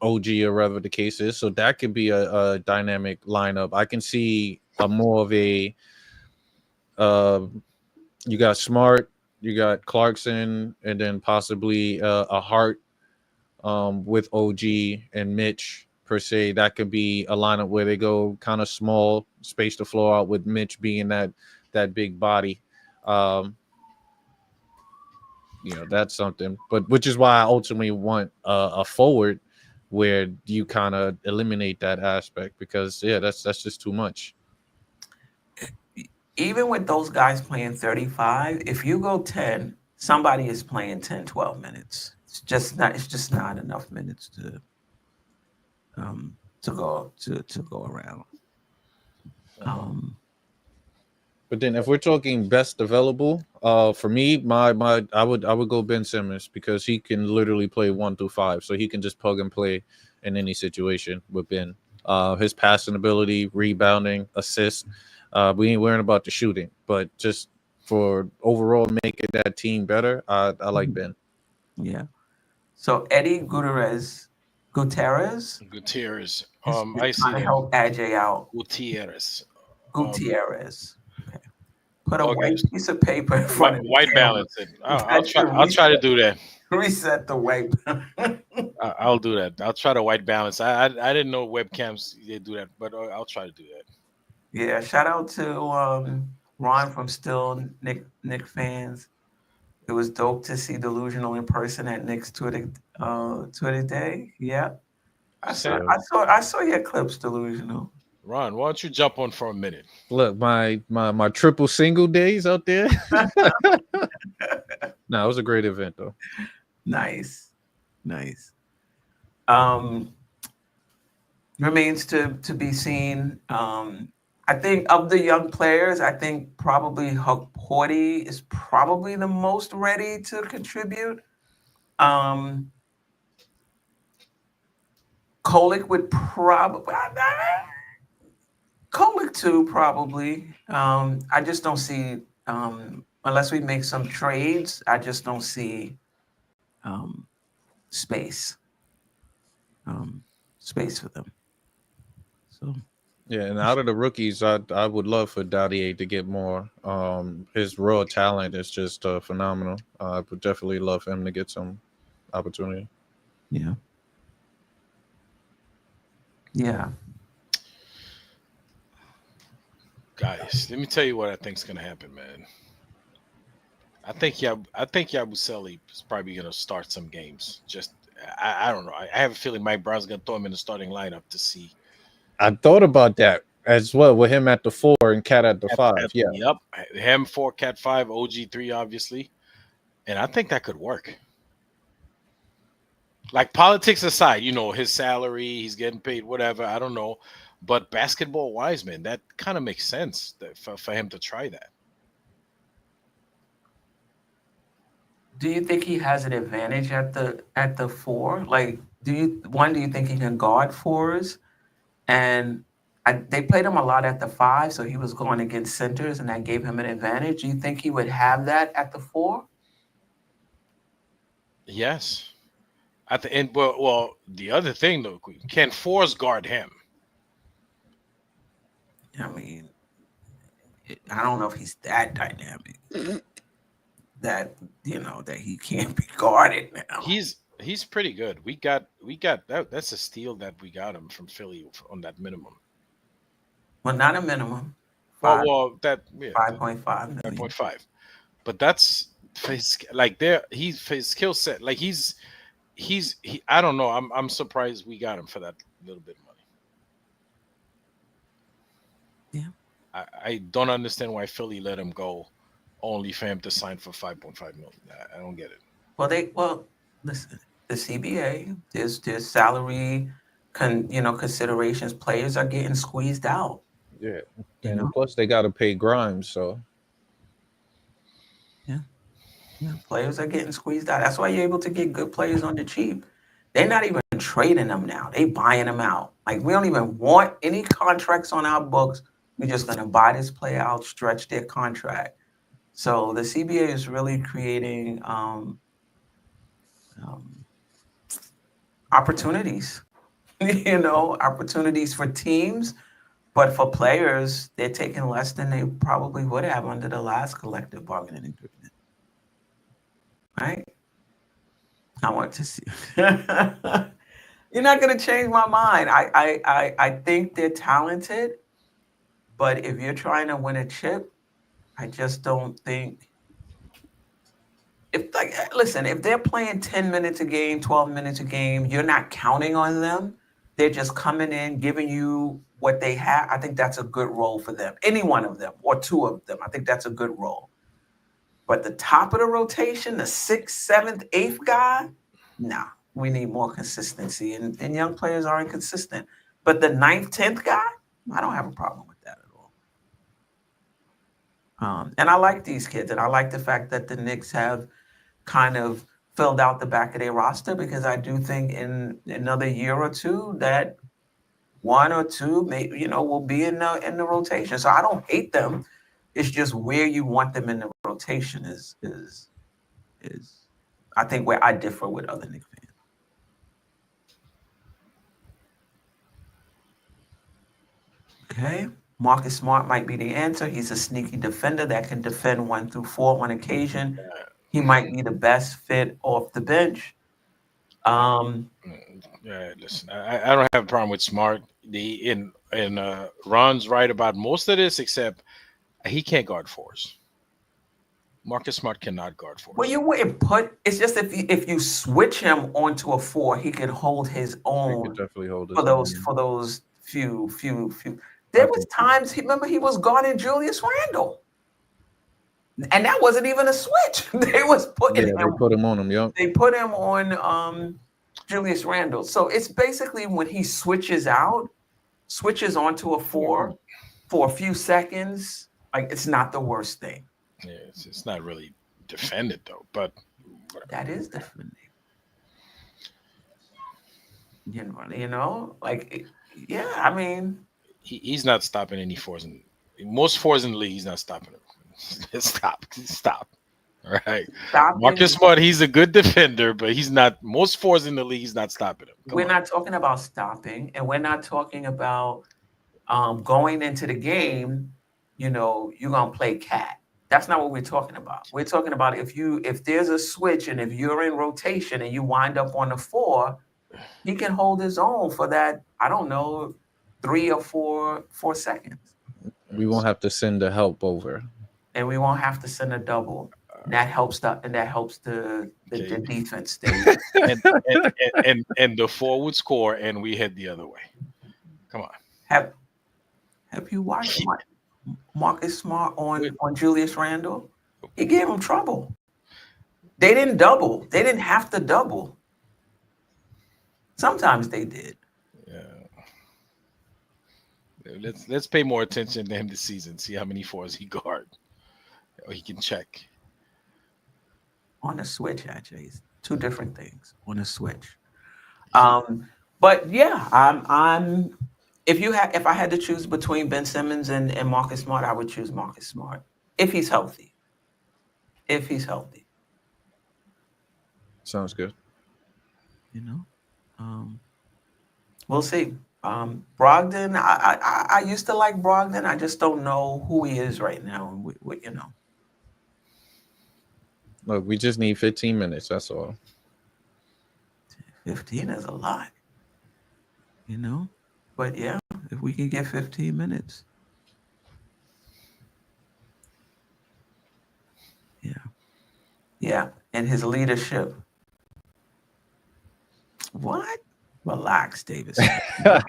OG or whatever the case is. So that could be a dynamic lineup. I can see a more of a you got Smart, you got Clarkson, and then possibly a Hart with OG and Mitch per se. That could be a lineup where they go kind of small, space the floor out with Mitch being that big body. That's something. But which is why I ultimately want a forward where you kind of eliminate that aspect because that's just too much. Even with those guys playing 35, if you go 10, somebody is playing 10, 12 minutes. It's just not enough minutes to go around. But then if we're talking best available, for me, I would go Ben Simmons because he can literally play 1 through 5, so he can just plug and play in any situation with Ben. His passing ability, rebounding, assist. We ain't worrying about the shooting, but just for overall making that team better, I like Ben. Yeah. So Eddie Gutierrez. I see trying to help AJ out. Gutierrez. Okay. Put a white piece of paper in front of white balance it. I'll try to do that. Reset the white. I'll do that. I'll try to white balance. I didn't know webcams they do that, but I'll try to do that. Yeah, shout out to Ron from Still Knick fans. It was dope to see Delusional in person at Knicks Twitter Day. Yeah, I saw your clips, Delusional. Ron, why don't you jump on for a minute? Look, my triple single days out there. No, it was a great event though. Nice. Remains to be seen. I think of the young players, I think probably Horty is probably the most ready to contribute. Kolek would probably. Kolek too, probably. I just don't see, unless we make some trades, I just don't see space for them. So. Yeah, and out of the rookies, I would love for Dadier to get more. His raw talent is just phenomenal. I would definitely love him to get some opportunity. Yeah. Guys, let me tell you what I think's gonna happen, man. I think Yabusele is probably gonna start some games. Just I don't know. I have a feeling Mike Brown's gonna throw him in the starting lineup to see. I thought about that as well with him at the 4 and Cat at the 5. Yeah. Yep. Him 4, Cat 5, OG 3, obviously. And I think that could work. Like politics aside, his salary, he's getting paid, whatever. I don't know. But basketball wise, man, that kind of makes sense for him to try that. Do you think he has an advantage at the 4? Like, do you think he can guard 4s? And they played him a lot at the 5, so he was going against centers, and that gave him an advantage. Do you think he would have that at the 4? Yes. At the end, well, the other thing though, can 4s guard him? I mean, I don't know if he's that dynamic that that he can't be guarded now. He's pretty good. We got that. That's a steal that we got him from Philly on that minimum. Well, not a minimum. 5.5 million. 5.5. But that's his, his skill set. Like he's I don't know. I'm surprised we got him for that little bit of money. Yeah. I don't understand why Philly let him go only for him to sign for 5.5 million. I don't get it. Well, listen, the CBA, there's salary considerations. Players are getting squeezed out. Yeah. And plus they gotta pay Grimes, so yeah, players are getting squeezed out. That's why you're able to get good players on the cheap. They're not even trading them now. They buying them out. Like, we don't even want any contracts on our books. We're just gonna buy this player out, stretch their contract. So the CBA is really creating opportunities, opportunities for teams, but for players, they're taking less than they probably would have under the last collective bargaining agreement. Right? I want to see. You're not going to change my mind. I think they're talented, but if you're trying to win a chip, I just don't think. If they're playing 10 minutes a game, 12 minutes a game, you're not counting on them. They're just coming in, giving you what they have. I think that's a good role for them. Any one of them or two of them, I think that's a good role. But the top of the rotation, the 6th, 7th, 8th guy, nah, we need more consistency. And young players aren't consistent. But the 9th, 10th guy, I don't have a problem with that at all. And I like these kids. And I like the fact that the Knicks have kind of filled out the back of their roster, because I do think in another year or two that one or two will be in the rotation. So I don't hate them. It's just where you want them in the rotation is I think where I differ with other Knicks fans. Okay. Marcus Smart might be the answer. He's a sneaky defender that can defend 1 through 4 on occasion. He might be the best fit off the bench. Listen, I don't have a problem with Smart. Ron's right about most of this, except he can't guard 4s. Marcus Smart cannot guard 4s. Well, you wouldn't put. It's just if you switch him onto a 4, he can hold his own. he could definitely hold his for own. those few. There was times he was guarding Julius Randle, and that wasn't even a switch. They was putting him. They put him on him. Yep. They put him on Julius Randle. So it's basically when he switches onto a 4 for a few seconds. Like, it's not the worst thing. Yeah, it's not really defended though, but that is defending. I mean, he's not stopping any 4s. Most 4s in the league, he's not stopping them. Stop. All right. Marcus Smart, he's a good defender, but he's not. Most 4s in the league, he's not stopping him. We're not talking about stopping, and we're not talking about going into the game. You're gonna play cat. That's not what we're talking about. We're talking about if there's a switch and if you're in rotation and you wind up on the 4, he can hold his own for that. I don't know, 3 or 4 seconds. We won't have to send the help over, and we won't have to send a double. That helps the defense stay. and the 4 would score, and we head the other way. Come on. Have if you watch Marcus Smart on Julius Randle, he gave him trouble. They didn't double. They didn't have to double. Sometimes they did. Yeah. Let's pay more attention to him this season. See how many fours he guard, or he can check On the switch, actually, it's two different things on the switch. But yeah, I'm. If I had to choose between Ben Simmons and Marcus Smart, I would choose Marcus Smart if he's healthy. If he's healthy. Sounds good. You know, We'll see. Brogdon, I used to like Brogdon. I just don't know who he is right now. You know. Look, we just need 15 minutes. That's all. 15 is a lot. you know, But yeah, if we can get 15 minutes. Yeah. yeah. And his leadership. What? Relax, Davis. No,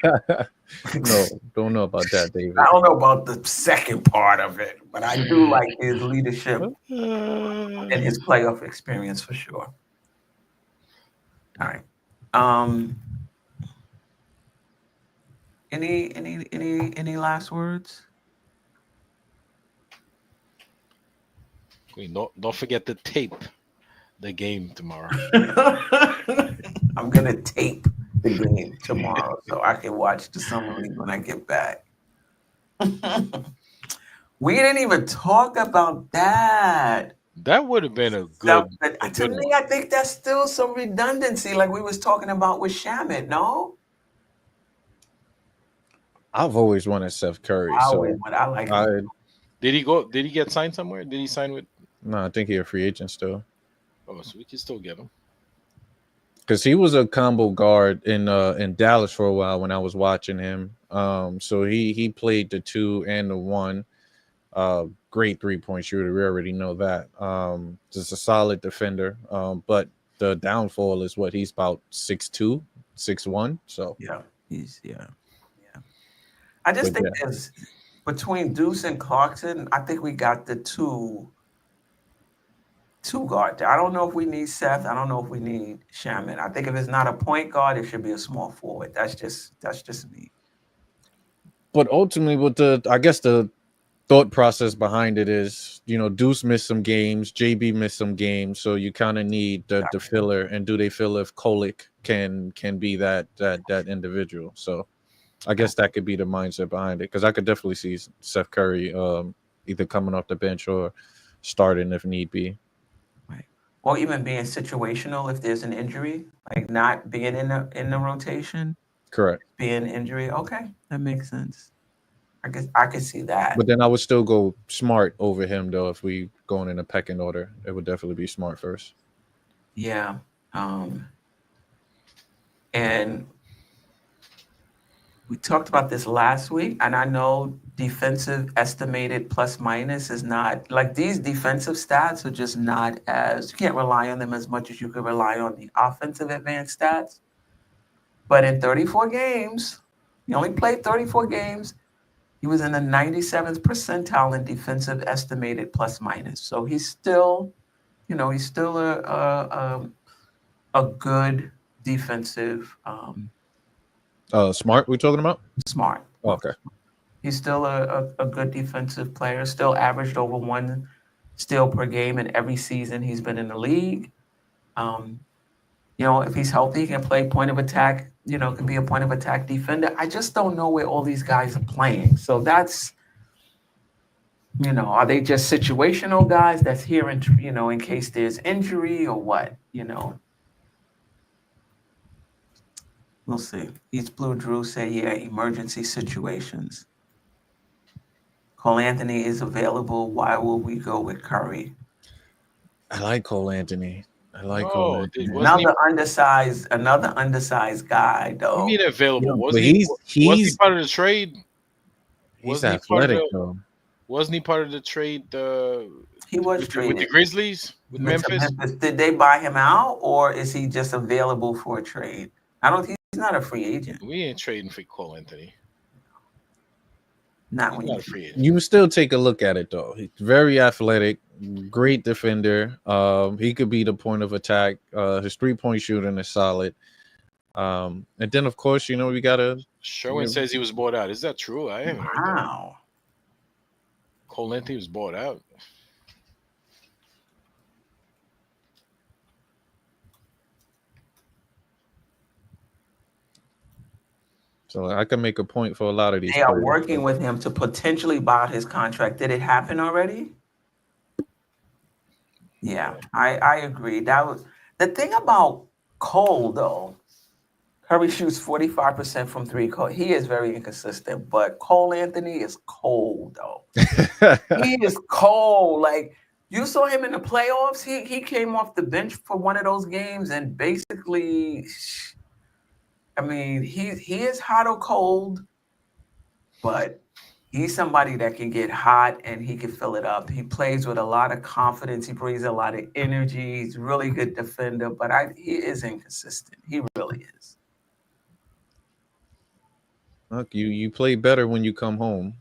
don't know about that, David. I don't know about the second part of it, but I do like his leadership and his playoff experience for sure. All right. Any last words? Don't forget to tape the game tomorrow. I'm gonna tape the game tomorrow so I can watch the summer league when I get back. We didn't even talk about that. That would have been a good. To me, I think that's still some redundancy, like we was talking about with Shamit. No, I've always wanted Seth Curry. I like him. Did he go? Did he get signed somewhere? Did he sign with? No, I think he's a free agent still. Oh, so we can still get him. Because he was a combo guard in Dallas for a while when I was watching him. So he played the 2 and the 1. Great 3-point shooter. We already know that. Just a solid defender. But the downfall is what he's about 6'2", 6'1". So yeah. Yeah. I just think there's between Deuce and Clarkson, I think we got the two guard there. I don't know if we need Seth. I don't know if we need Shamit. I think if it's not a point guard, it should be a small forward. That's just me. But ultimately, I guess the thought process behind it is, Deuce missed some games, JB missed some games, so you kind of need the filler. And do they feel if Kolick can be that individual? So I guess that could be the mindset behind it, because I could definitely see Seth Curry either coming off the bench or starting if need be. Or even being situational if there's an injury, like not being in the rotation. Correct. Being injury, okay, That makes sense. I could see that. But then I would still go Smart over him, though. If we going in a pecking order, it would definitely be Smart first. Yeah. And we talked about this last week, and I know defensive estimated plus minus is not, like, these defensive stats are just not you can't rely on them as much as you could rely on the offensive advanced stats. But in 34 games, he only played 34 games. He was in the 97th percentile in defensive estimated plus minus. So he's still, he's still a good defensive. Smart, we talking about? Smart. Oh, okay. He's still a good defensive player, still averaged over 1 steal per game in every season he's been in the league. If he's healthy, he can play point of attack, can be a point of attack defender. I just don't know where all these guys are playing. So that's, are they just situational guys that's here in case there's injury or what, We'll see. East Blue Drew say, yeah, emergency situations. Cole Anthony is available. Why will we go with Curry? I like Cole Anthony. Cole Anthony. Another undersized guy, though. You mean available? Was he part of the trade? He's athletic, though. Wasn't he part of the trade? He was traded with the Grizzlies, with Memphis. Did they buy him out, or is he just available for a trade? He's not a free agent. We ain't trading for Cole Anthony. Not He's when not you. a free agent. You would still take a look at it though. He's very athletic, great defender. He could be the point of attack. His 3-point shooting is solid. And then of course, we gotta. Sherwin says he was bought out. Is that true? I haven't heard that. Wow. Cole Anthony was bought out. So I can make a point for a lot of these. They are players. working with him to potentially buy out his contract. Did it happen already? Yeah, I agree. That was the thing about Cole, though. Curry shoots 45% from three. He is very inconsistent, but Cole Anthony is cold, though. He is cold. Like, you saw him in the playoffs. He came off the bench for one of those games and basically, I mean, he is hot or cold, but he's somebody that can get hot and he can fill it up. He plays with a lot of confidence. He brings a lot of energy. He's a really good defender, but he is inconsistent. He really is. Look, you play better when you come home.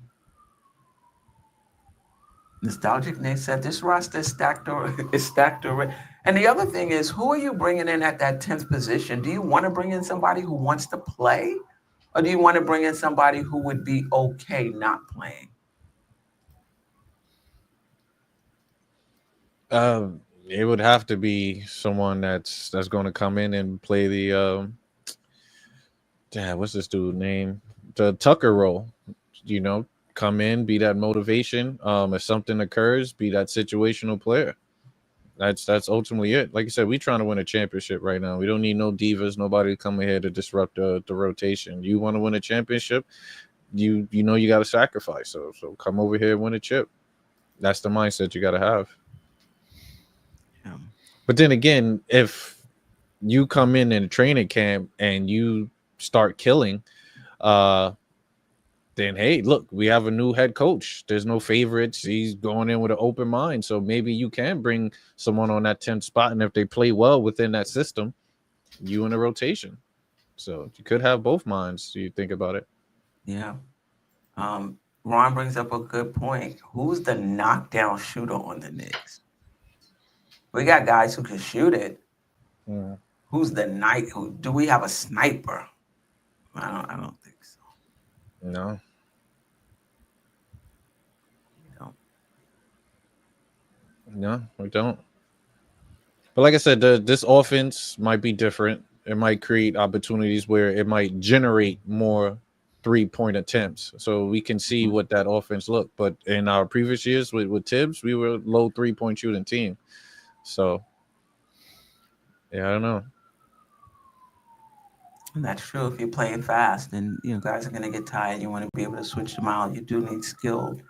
Nostalgic Nick said this roster is stacked already. And the other thing is, who are you bringing in at that 10th position? Do you want to bring in somebody who wants to play? Or do you want to bring in somebody who would be okay not playing? It would have to be someone that's going to come in and play the what's this dude's name? The Tucker role. Come in, be that motivation. If something occurs, be that situational player. That's ultimately it. Like I said, we're trying to win a championship right now. We don't need no divas, nobody to come here to disrupt the rotation. You want to win a championship, you got to sacrifice. So come over here and win a chip. That's the mindset you got to have. Yeah. But then again, if you come in a training camp and you start killing, then hey, look, we have a new head coach. There's no favorites. He's going in with an open mind. So maybe you can bring someone on that 10th spot. And if they play well within that system, you in a rotation. So you could have both minds. Do you think about it? Yeah. Ron brings up a good point. Who's the knockdown shooter on the Knicks? We got guys who can shoot it. Yeah. Who's the night? Do we have a sniper? I don't think so. No. No, we don't. But like I said, this offense might be different. It might create opportunities where it might generate more 3-point attempts. So we can see what that offense looked. But in our previous years with Tibbs, we were a low 3-point shooting team. So, yeah, I don't know. That's true. If you're playing fast, then guys are going to get tired. You want to be able to switch them out. You do need skilled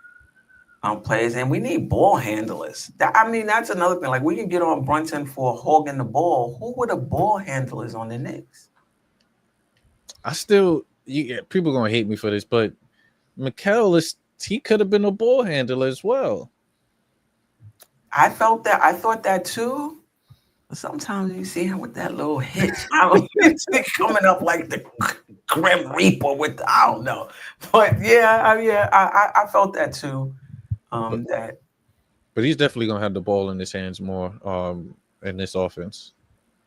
players, and we need ball handlers. That's another thing. Like, we can get on Brunson for hogging the ball. Who were the ball handlers on the Knicks? People are gonna hate me for this, but Mikal he could have been a ball handler as well. I thought that too. Sometimes you see him with that little hitch. It's coming up like the Grim Reaper I don't know. But I felt that too. But he's definitely gonna have the ball in his hands more in this offense.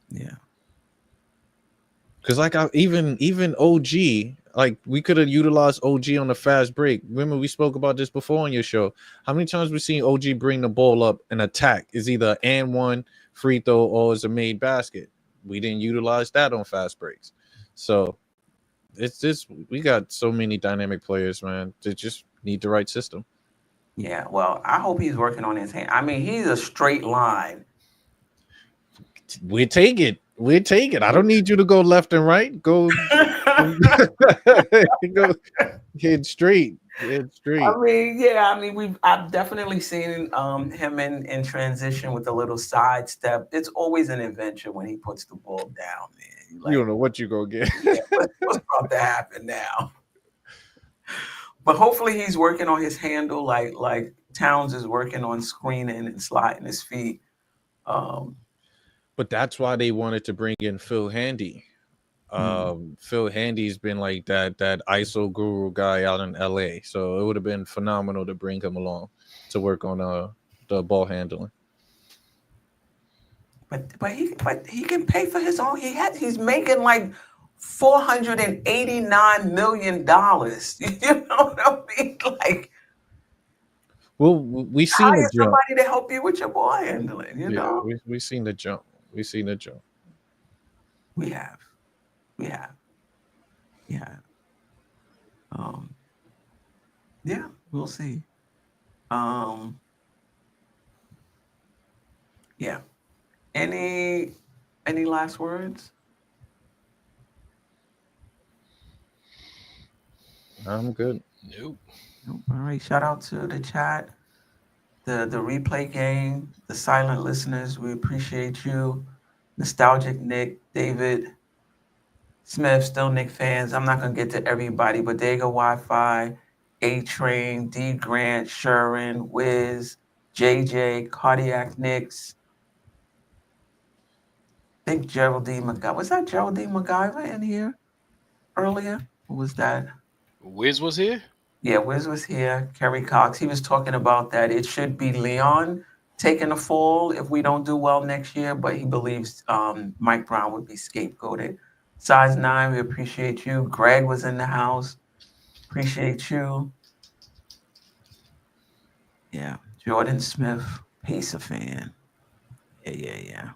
Yeah. Because even OG, like we could have utilized OG on the fast break. Remember we spoke about this before on your show. How many times we've seen OG bring the ball up and attack? Is either and one free throw or is a made basket. We didn't utilize that on fast breaks. So it's just we got so many dynamic players, man. They just need the right system. Yeah, well, I hope he's working on his hand. He's a straight line. We take it. I don't need you to go left and right. Go, go head straight. Head straight. I've definitely seen him in transition with a little sidestep. It's always an adventure when he puts the ball down, man. You don't know what you're gonna get. What's about to happen now? But hopefully he's working on his handle like Towns is working on screening and sliding his feet. But that's why they wanted to bring in Phil Handy. Phil Handy's been like that ISO guru guy out in LA. So it would have been phenomenal to bring him along to work on the ball handling. But he can pay for his own. He's making like $489 million. You know what I mean? Like, well, we seen hire the jump. somebody to help you with your ball handling. You know, we seen the jump. We seen the jump. We have. Yeah. Yeah, we'll see. Yeah. Any last words? I'm good. Nope. All right. Shout out to the chat, the replay gang, the silent listeners. We appreciate you. Nostalgic Nick, David Smith, still Nick fans. I'm not gonna get to everybody, but Bodega Wi-Fi, A Train, D Grant, Sherwin, Wiz, JJ, Cardiac Knicks. I think Gerald D. MacGyver. Was that Gerald D. MacGyver in here earlier? What was that? Wiz was here? Yeah, Wiz was here. Kerry Cox. He was talking about that. It should be Leon taking the fall if we don't do well next year, but he believes Mike Brown would be scapegoated. Size 9, we appreciate you. Greg was in the house. Appreciate you. Yeah. Jordan Smith, Pacer fan. Yeah.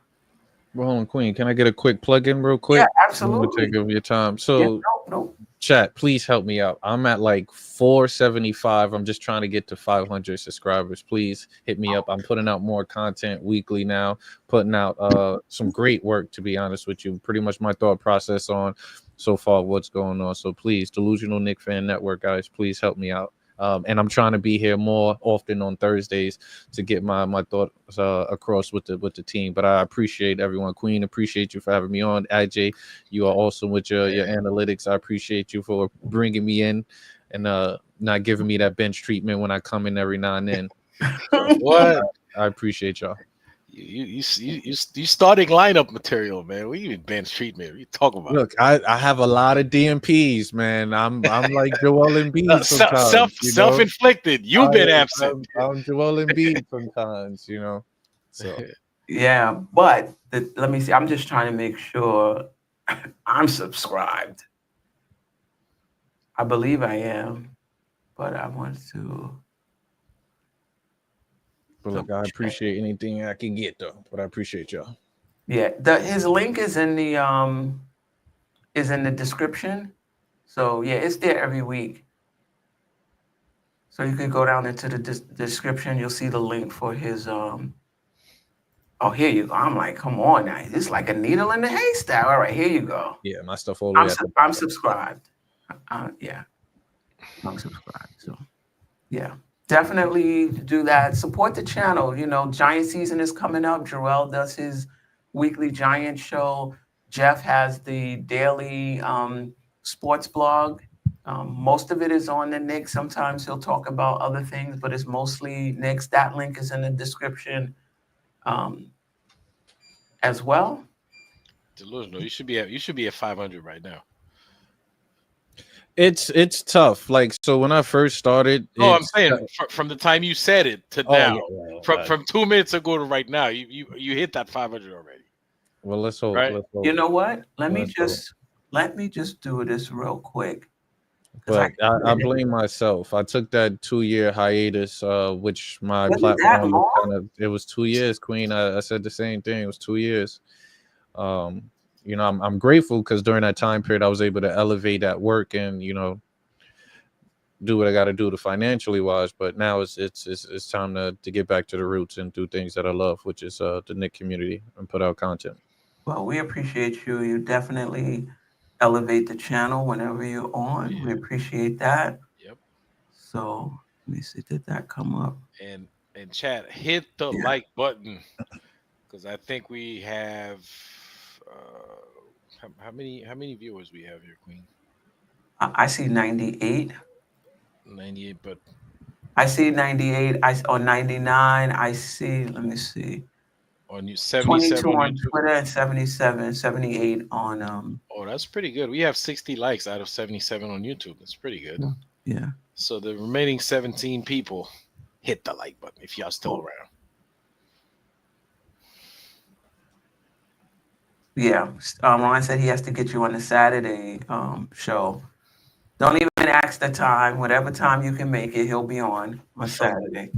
Well, hold on, Queen. Can I get a quick plug-in real quick? Yeah, I'm absolutely. gonna take over your time. So, Yeah, no. chat, please help me out. I'm at like 475. I'm just trying to get to 500 subscribers. Please hit me up. I'm putting out more content weekly now, putting out some great work, to be honest with you. Pretty much my thought process on so far what's going on. So please, Delusional Knick Fan Network, guys, please help me out. And I'm trying to be here more often on Thursdays to get my thoughts across with the team. But I appreciate everyone. Queen, appreciate you for having me on. AJ, you are awesome with your analytics. I appreciate you for bringing me in and not giving me that bench treatment when I come in every now and then. What? I appreciate y'all. You starting lineup material, man. We even bench treatment. What are you talking about? Look, I have a lot of DMPs, man. I'm like Joel Embiid sometimes. Self-inflicted. You've been absent. I'm Joel Embiid sometimes, you know. So yeah, but let me see. I'm just trying to make sure I'm subscribed. I believe I am, but I want to. But look, I appreciate anything I can get though. But I appreciate y'all. Yeah, his link is in the description. So yeah, it's there every week. So you could go down into the description. You'll see the link for his Oh, here you go. I'm like, come on now. It's like a needle in the haystack. All right, here you go. Yeah, my stuff all the way. I'm subscribed. Yeah, I'm subscribed. So yeah. Definitely do that. Support the channel. You know, Giant season is coming up. Jerrell does his weekly Giant show. Geoff has the daily sports blog. Most of it is on the Knicks. Sometimes he'll talk about other things, but it's mostly Knicks. That link is in the description as well. Delusional. You should be at 500 right now. It's tough. Like, so when I first started, I'm saying from the time you said it to now, yeah. from 2 minutes ago to right now, you hit that 500 already. Well, let's hope. Right? Let's hope. You know what? Let me just do this real quick. But I blame myself. I took that 2-year hiatus, which my Wasn't platform that was it was 2 years, Queen. I said the same thing. It was 2 years. You know, I'm grateful because during that time period, I was able to elevate at work and, you know, do what I got to do to financially wise. But now it's time to get back to the roots and do things that I love, which is the Knick community and put out content. Well, we appreciate you. You definitely elevate the channel whenever you're on. Yeah. We appreciate that. Yep. So let me see. Did that come up? And chat, hit the like button because I think we have how many viewers we have here, Queen? I see 98. 98, but I see 98. Or 99. I see. Let me see. On you 22 77 on YouTube. Twitter and 77, 78 on Oh, that's pretty good. We have 60 likes out of 77 on YouTube. That's pretty good. Yeah. So the remaining 17 people, hit the like button if y'all still around. Yeah. Ron said he has to get you on the Saturday show. Don't even ask the time. Whatever time you can make it, he'll be on Saturday.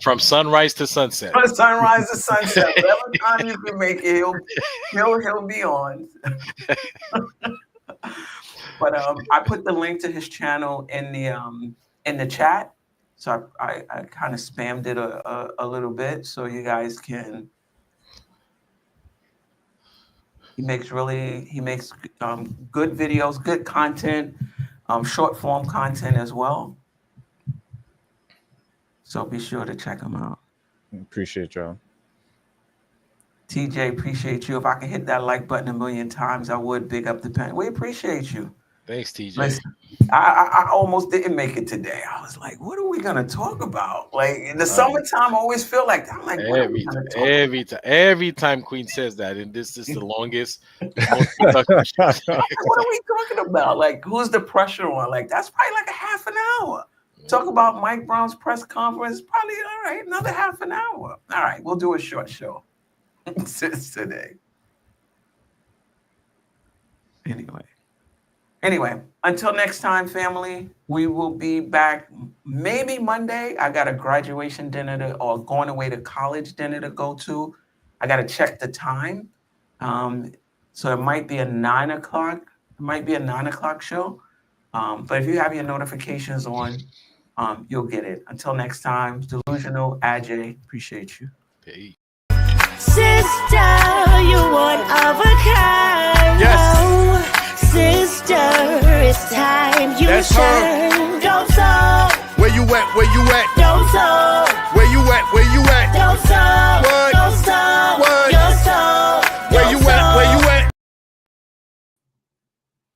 From sunrise to sunset. From sunrise to sunset. Whatever time you can make it, he'll be on. But I put the link to his channel in the chat. So I kind of spammed it a little bit so you guys can. He makes good videos, good content, short form content as well. So be sure to check him out. Appreciate y'all. TJ, appreciate you. If I could hit that like button a million times, I would. Big up the pen. We appreciate you. Thanks, TJ. Listen, I almost didn't make it today. I was like, what are we gonna talk about? Like in the summertime, I always feel like I'm like, every time Queen says that, and this is the longest. Most productive show. What are we talking about? Like, who's the pressure on? Like, that's probably like a half an hour. Talk about Mike Brown's press conference, probably all right, another half an hour. All right, we'll do a short show today. Anyway, until next time, family, we will be back maybe Monday. I got a graduation dinner or going away to college dinner to go to. I got to check the time. So it might be a 9 o'clock. It might be a 9 o'clock show. But if you have your notifications on, you'll get it. Until next time, Delusional, Ajay, appreciate you. Hey. Sister, you one of a kind. Yes. Sister, it's time you That's shine. Don't so. Where you at? Where you at? Don't so. Where you at? Where you at? Don't so. What?